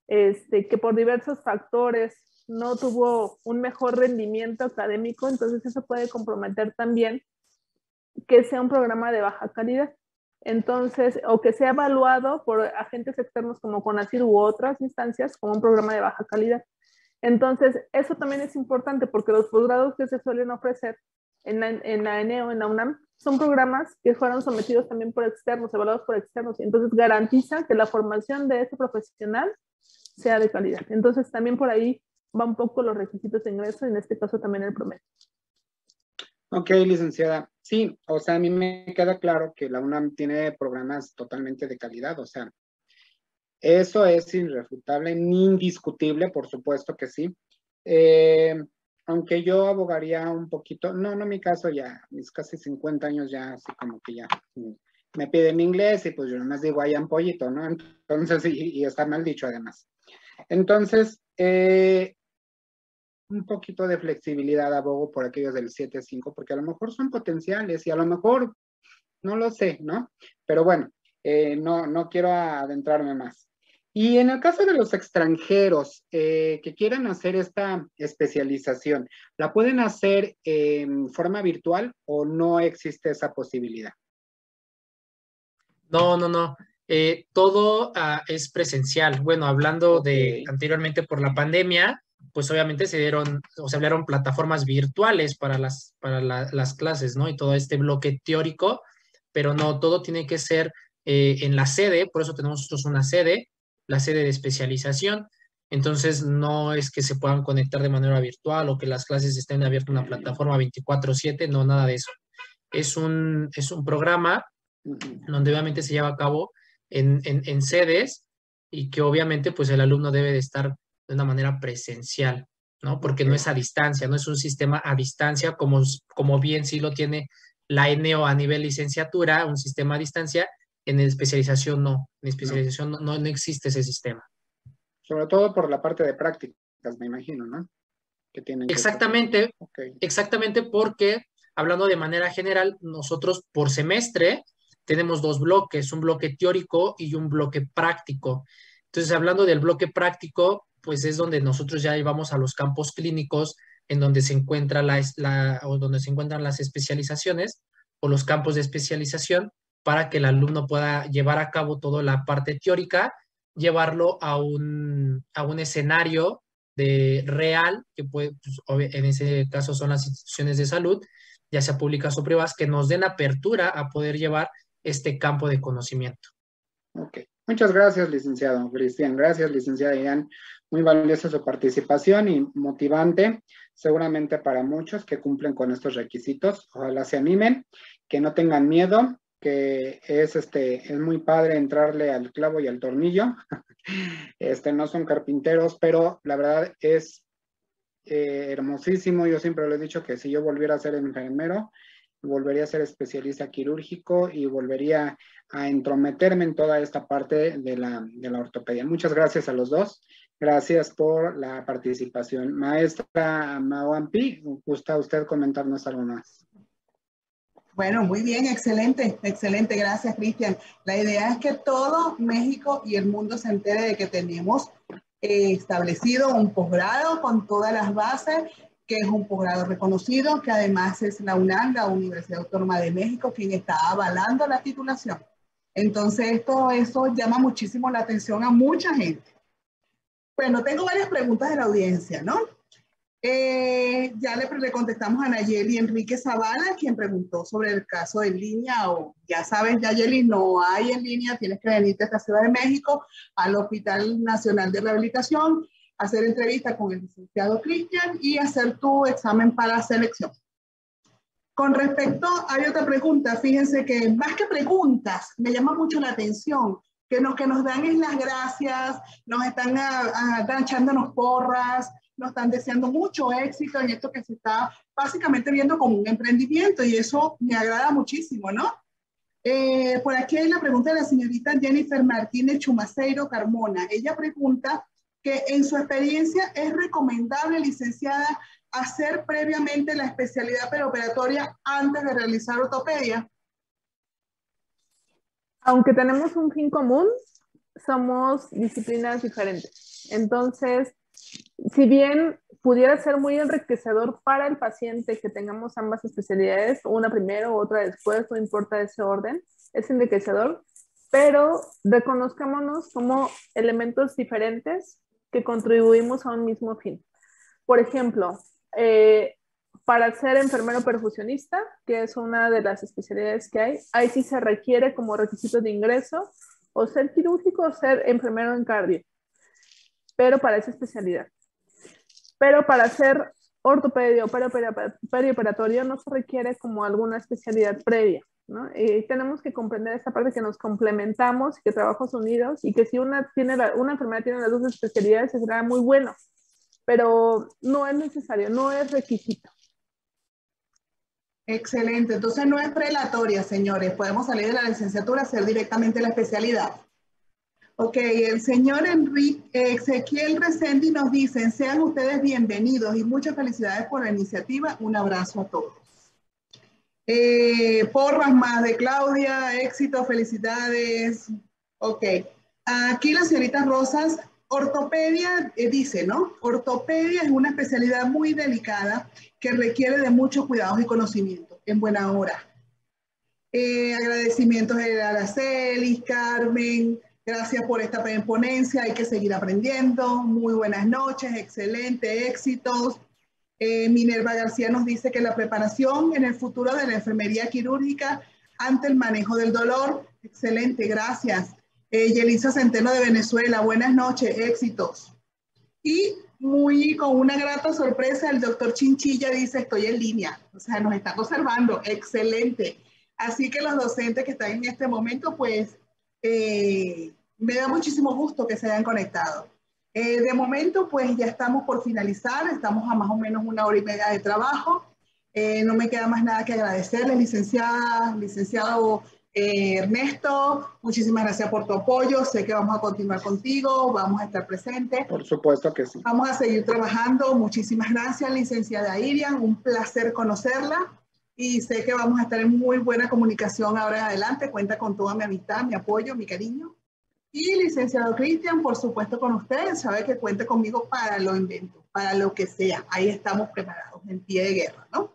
que por diversos factores no tuvo un mejor rendimiento académico, entonces eso puede comprometer también que sea un programa de baja calidad. Entonces, o que sea evaluado por agentes externos como CONACYT u otras instancias como un programa de baja calidad. Entonces, eso también es importante porque los posgrados que se suelen ofrecer en la ENEO, en la UNAM, son programas que fueron sometidos también por externos, evaluados por externos, y entonces garantiza que la formación de ese profesional sea de calidad. Entonces, también por ahí va un poco los requisitos de ingreso, y en este caso también el promedio. Ok, licenciada. Sí, o sea, a mí me queda claro que la UNAM tiene programas totalmente de calidad, o sea, eso es irrefutable, ni indiscutible, por supuesto que sí. Aunque yo abogaría un poquito, no mi caso ya, mis casi 50 años ya, así como que ya me piden inglés y pues yo nomás digo, hay ampollito, ¿no? Entonces, y está mal dicho además. Entonces, un poquito de flexibilidad abogo por aquellos del 7-5, porque a lo mejor son potenciales y a lo mejor, no lo sé, ¿no? Pero bueno, no quiero adentrarme más. Y en el caso de los extranjeros que quieran hacer esta especialización, ¿la pueden hacer en forma virtual o no existe esa posibilidad? No. Todo es presencial. Bueno, hablando de anteriormente por la pandemia, pues obviamente se hablaron plataformas virtuales para las clases, ¿no? Y todo este bloque teórico, pero no, todo tiene que ser en la sede, por eso tenemos nosotros una sede, la sede de especialización. Entonces, no es que se puedan conectar de manera virtual o que las clases estén abiertas en una plataforma 24/7, no, nada de eso. Es un programa donde obviamente se lleva a cabo en sedes y que obviamente pues el alumno debe de estar de una manera presencial, ¿no? Porque no es a distancia, no es un sistema a distancia como bien sí lo tiene la ENEO a nivel licenciatura, un sistema a distancia. En especialización no, en especialización no existe ese sistema. Sobre todo por la parte de prácticas, me imagino, ¿no? Que tienen exactamente, exactamente, porque hablando de manera general, nosotros por semestre tenemos 2 bloques, un bloque teórico y un bloque práctico. Entonces, hablando del bloque práctico, pues es donde nosotros ya llevamos a los campos clínicos en donde se encuentra donde se encuentran las especializaciones o los campos de especialización para que el alumno pueda llevar a cabo toda la parte teórica, llevarlo a un escenario real, que puede, pues, en ese caso son las instituciones de salud, ya sea públicas o privadas, que nos den apertura a poder llevar este campo de conocimiento. Ok, muchas gracias, licenciado Cristian. Gracias, licenciada Ian. Muy valiosa su participación y motivante, seguramente para muchos que cumplen con estos requisitos. Ojalá se animen, que no tengan miedo, que es muy padre entrarle al clavo y al tornillo. No son carpinteros, pero la verdad es hermosísimo. Yo siempre lo he dicho que si yo volviera a ser enfermero, volvería a ser especialista quirúrgico y volvería a entrometerme en toda esta parte de la ortopedia. Muchas gracias a los dos. Gracias por la participación. Maestra Mawampi, ¿gusta usted comentarnos algo más? Bueno, muy bien, excelente, excelente. Gracias, Cristian. La idea es que todo México y el mundo se entere de que tenemos establecido un posgrado con todas las bases, que es un posgrado reconocido, que además es la UNAM, la Universidad Autónoma de México, quien está avalando la titulación. Entonces, eso llama muchísimo la atención a mucha gente. Bueno, tengo varias preguntas de la audiencia, ¿no? Ya le contestamos a Nayeli Enrique Zavala, quien preguntó sobre el caso en línea, o ya sabes, Nayeli, no hay en línea, tienes que venirte a esta Ciudad de México, al Hospital Nacional de Rehabilitación, hacer entrevista con el licenciado Cristian y hacer tu examen para selección. Con respecto, hay otra pregunta, fíjense que más que preguntas, me llama mucho la atención, que nos dan es las gracias, nos están echándonos porras, nos están deseando mucho éxito en esto que se está básicamente viendo como un emprendimiento y eso me agrada muchísimo, ¿no? Por aquí hay la pregunta de la señorita Jennifer Martínez Chumaceiro Carmona. Ella pregunta que en su experiencia es recomendable, licenciada, hacer previamente la especialidad preoperatoria antes de realizar ortopedia. Aunque tenemos un fin común, somos disciplinas diferentes. Entonces, si bien pudiera ser muy enriquecedor para el paciente que tengamos ambas especialidades, una primero, otra después, no importa ese orden, es enriquecedor, pero reconozcámonos como elementos diferentes que contribuimos a un mismo fin. Por ejemplo, para ser enfermero perfusionista, que es una de las especialidades que hay, ahí sí se requiere como requisito de ingreso o ser quirúrgico o ser enfermero en cardio, pero para esa especialidad. Pero para hacer ortopedia o perioperatorio no se requiere como alguna especialidad previa, ¿no? Tenemos que comprender esta parte que nos complementamos, que trabajos unidos y que si una enfermedad tiene las dos especialidades será muy bueno, pero no es necesario, no es requisito. Excelente, entonces no es prelatoria, señores, podemos salir de la licenciatura a hacer directamente la especialidad. Ok, el señor Ezequiel Resendi nos dice, sean ustedes bienvenidos y muchas felicidades por la iniciativa. Un abrazo a todos. Porras más de Claudia, éxito, felicidades. Ok, aquí la señorita Rosas, ortopedia, dice, ¿no? Ortopedia es una especialidad muy delicada que requiere de muchos cuidados y conocimientos en buena hora. Agradecimientos a Araceli, Carmen. Gracias por esta ponencia, hay que seguir aprendiendo. Muy buenas noches, excelente, éxitos. Minerva García nos dice que la preparación en el futuro de la enfermería quirúrgica ante el manejo del dolor. Excelente, gracias. Yelisa Centeno de Venezuela, buenas noches, éxitos. Y con una grata sorpresa, el doctor Chinchilla dice, estoy en línea. O sea, nos están observando, excelente. Así que los docentes que están en este momento, pues, me da muchísimo gusto que se hayan conectado. De momento, pues ya estamos por finalizar, estamos a más o menos 1 hora y media de trabajo. No me queda más nada que agradecerles, licenciado Ernesto, muchísimas gracias por tu apoyo, sé que vamos a continuar contigo, vamos a estar presentes. Por supuesto que sí. Vamos a seguir trabajando, muchísimas gracias, licenciada Irian, un placer conocerla. Y sé que vamos a estar en muy buena comunicación ahora en adelante. Cuenta con toda mi amistad, mi apoyo, mi cariño. Y licenciado Cristian, por supuesto con usted. Sabe que cuente conmigo para lo invento, para lo que sea. Ahí estamos preparados, en pie de guerra, ¿no?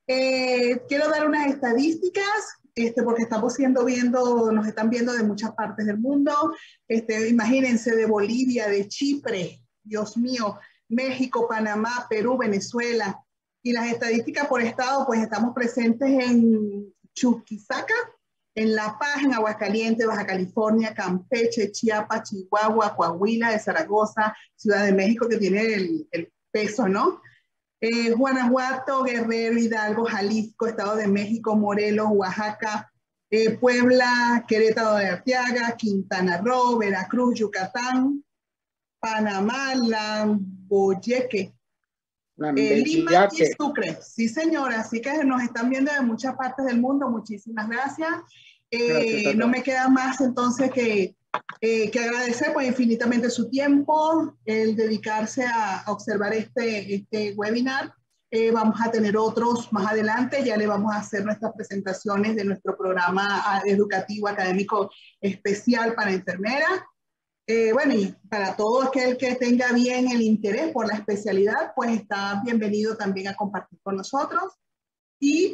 Quiero dar unas estadísticas, porque estamos nos están viendo de muchas partes del mundo. Imagínense, de Bolivia, de Chipre, Dios mío, México, Panamá, Perú, Venezuela. Y las estadísticas por estado, pues estamos presentes en Chuquisaca, en La Paz, en Aguascalientes, Baja California, Campeche, Chiapas, Chihuahua, Coahuila, de Zaragoza, Ciudad de México, que tiene el peso, ¿no? Guanajuato, Guerrero, Hidalgo, Jalisco, Estado de México, Morelos, Oaxaca, Puebla, Querétaro de Arteaga, Quintana Roo, Veracruz, Yucatán, Panamá, Lambayeque, Lima y Sucre. Sí, señora, así que nos están viendo de muchas partes del mundo. Muchísimas gracias. No me queda más entonces que agradecer pues infinitamente su tiempo, el dedicarse a observar este webinar. Vamos a tener otros más adelante, ya le vamos a hacer nuestras presentaciones de nuestro programa educativo académico especial para enfermeras. Bueno, y para todo aquel que tenga bien el interés por la especialidad, pues está bienvenido también a compartir con nosotros. Y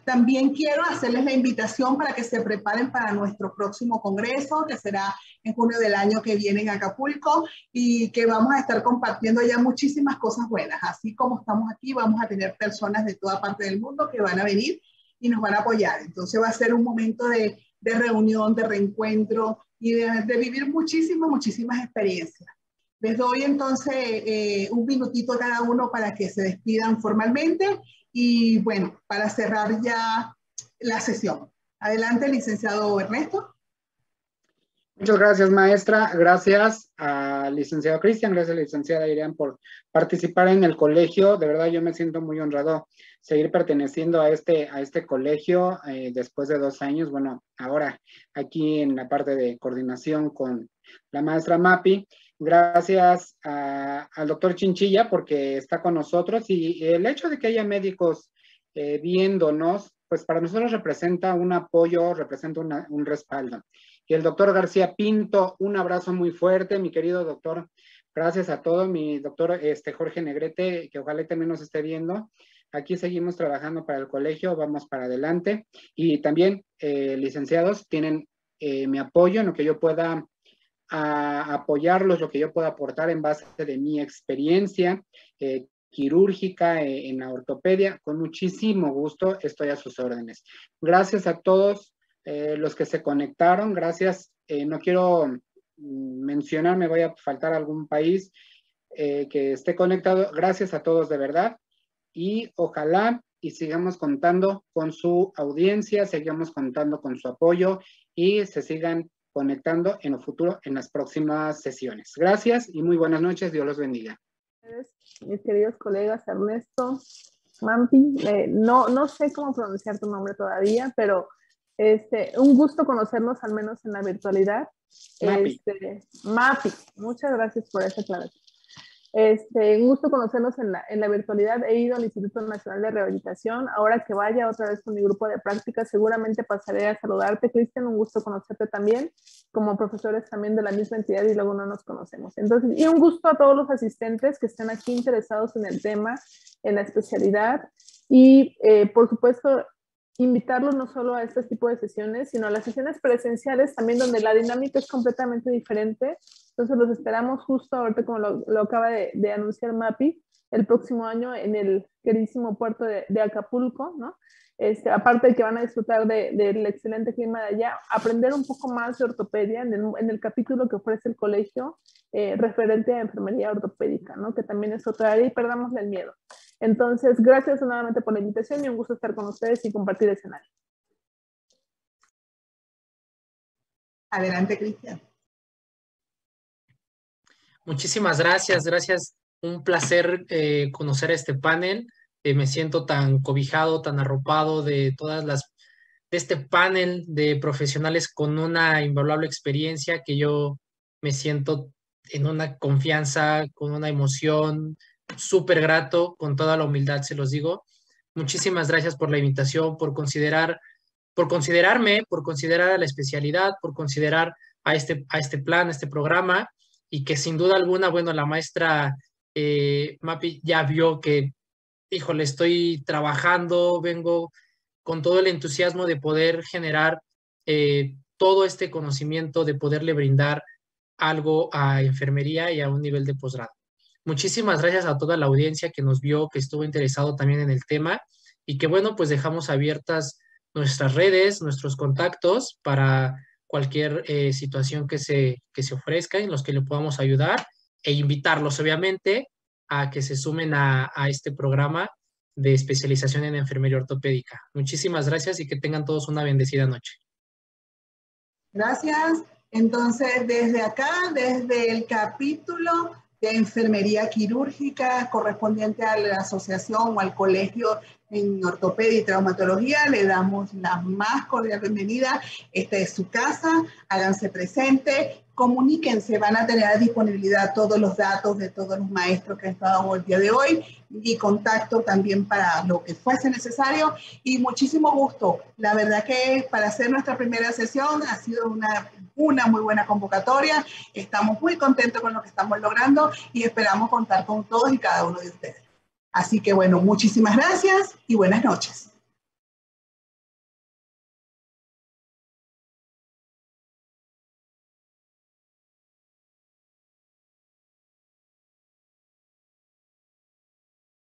también quiero hacerles la invitación para que se preparen para nuestro próximo congreso, que será en junio del año que viene en Acapulco, y que vamos a estar compartiendo ya muchísimas cosas buenas. Así como estamos aquí, vamos a tener personas de toda parte del mundo que van a venir y nos van a apoyar. Entonces va a ser un momento de reunión, de reencuentro y de vivir muchísimas experiencias. Les doy entonces un minutito a cada uno para que se despidan formalmente y bueno, para cerrar ya la sesión. Adelante, licenciado Ernesto. Muchas gracias, maestra. Gracias al licenciado Cristian, gracias a la licenciada Irian por participar en el colegio. De verdad, yo me siento muy honrado seguir perteneciendo a este colegio después de 2 años. Bueno, ahora aquí en la parte de coordinación con la maestra Mapi. Gracias al doctor Chinchilla porque está con nosotros y el hecho de que haya médicos viéndonos, pues para nosotros representa un apoyo, representa un respaldo. Y el doctor García Pinto, un abrazo muy fuerte, mi querido doctor. Gracias a todos, mi doctor Jorge Negrete, que ojalá también nos esté viendo. Aquí seguimos trabajando para el colegio, vamos para adelante. Y también, licenciados, tienen mi apoyo en lo que yo pueda apoyarlos, lo que yo pueda aportar en base de mi experiencia quirúrgica en la ortopedia. Con muchísimo gusto estoy a sus órdenes. Gracias a todos los que se conectaron, gracias. No quiero mencionar, me voy a faltar algún país que esté conectado. Gracias a todos de verdad y ojalá y sigamos contando con su audiencia, sigamos contando con su apoyo y se sigan conectando en el futuro en las próximas sesiones. Gracias y muy buenas noches. Dios los bendiga. Mis queridos colegas Ernesto, Mampi, no sé cómo pronunciar tu nombre todavía, pero un gusto conocernos al menos en la virtualidad. Mapi. Mapi, muchas gracias por esa aclaración. Un gusto conocernos en la virtualidad. He ido al Instituto Nacional de Rehabilitación. Ahora que vaya otra vez con mi grupo de práctica, seguramente pasaré a saludarte, Cristian. Un gusto conocerte también, como profesores también de la misma entidad y luego no nos conocemos. Entonces, y un gusto a todos los asistentes que estén aquí interesados en el tema, en la especialidad y, por supuesto, invitarlos no solo a este tipo de sesiones, sino a las sesiones presenciales también, donde la dinámica es completamente diferente. Entonces los esperamos justo ahorita, como lo acaba de anunciar Mapi, el próximo año en el queridísimo puerto de Acapulco, ¿no? Aparte de que van a disfrutar del excelente clima de allá, aprender un poco más de ortopedia en el capítulo que ofrece el colegio referente a enfermería ortopédica, ¿no? Que también es otra área y perdámosle el miedo. Entonces, gracias nuevamente por la invitación y un gusto estar con ustedes y compartir escenario. Adelante, Cristian. Muchísimas gracias, gracias. Un placer conocer este panel. Me siento tan cobijado, tan arropado de este panel de profesionales con una invaluable experiencia, que yo me siento en una confianza, con una emoción, súper grato, con toda la humildad se los digo. Muchísimas gracias por la invitación, por considerarme, por considerar a la especialidad, por considerar a este plan, a este programa, y que sin duda alguna, bueno, la maestra Mapi ya vio que, híjole, estoy trabajando, vengo con todo el entusiasmo de poder generar todo este conocimiento, de poderle brindar algo a enfermería y a un nivel de posgrado. Muchísimas gracias a toda la audiencia que nos vio, que estuvo interesado también en el tema y que, bueno, pues dejamos abiertas nuestras redes, nuestros contactos para cualquier situación que se ofrezca en los que le podamos ayudar e invitarlos, obviamente, a que se sumen a este programa de especialización en enfermería ortopédica. Muchísimas gracias y que tengan todos una bendecida noche. Gracias. Entonces, desde acá, desde el capítulo de enfermería quirúrgica correspondiente a la asociación o al colegio en ortopedia y traumatología, le damos la más cordial bienvenida. Esta es su casa, háganse presente, comuníquense, van a tener a disponibilidad todos los datos de todos los maestros que han estado el día de hoy y contacto también para lo que fuese necesario. Y muchísimo gusto. La verdad que para hacer nuestra primera sesión ha sido una muy buena convocatoria. Estamos muy contentos con lo que estamos logrando y esperamos contar con todos y cada uno de ustedes. Así que bueno, muchísimas gracias y buenas noches.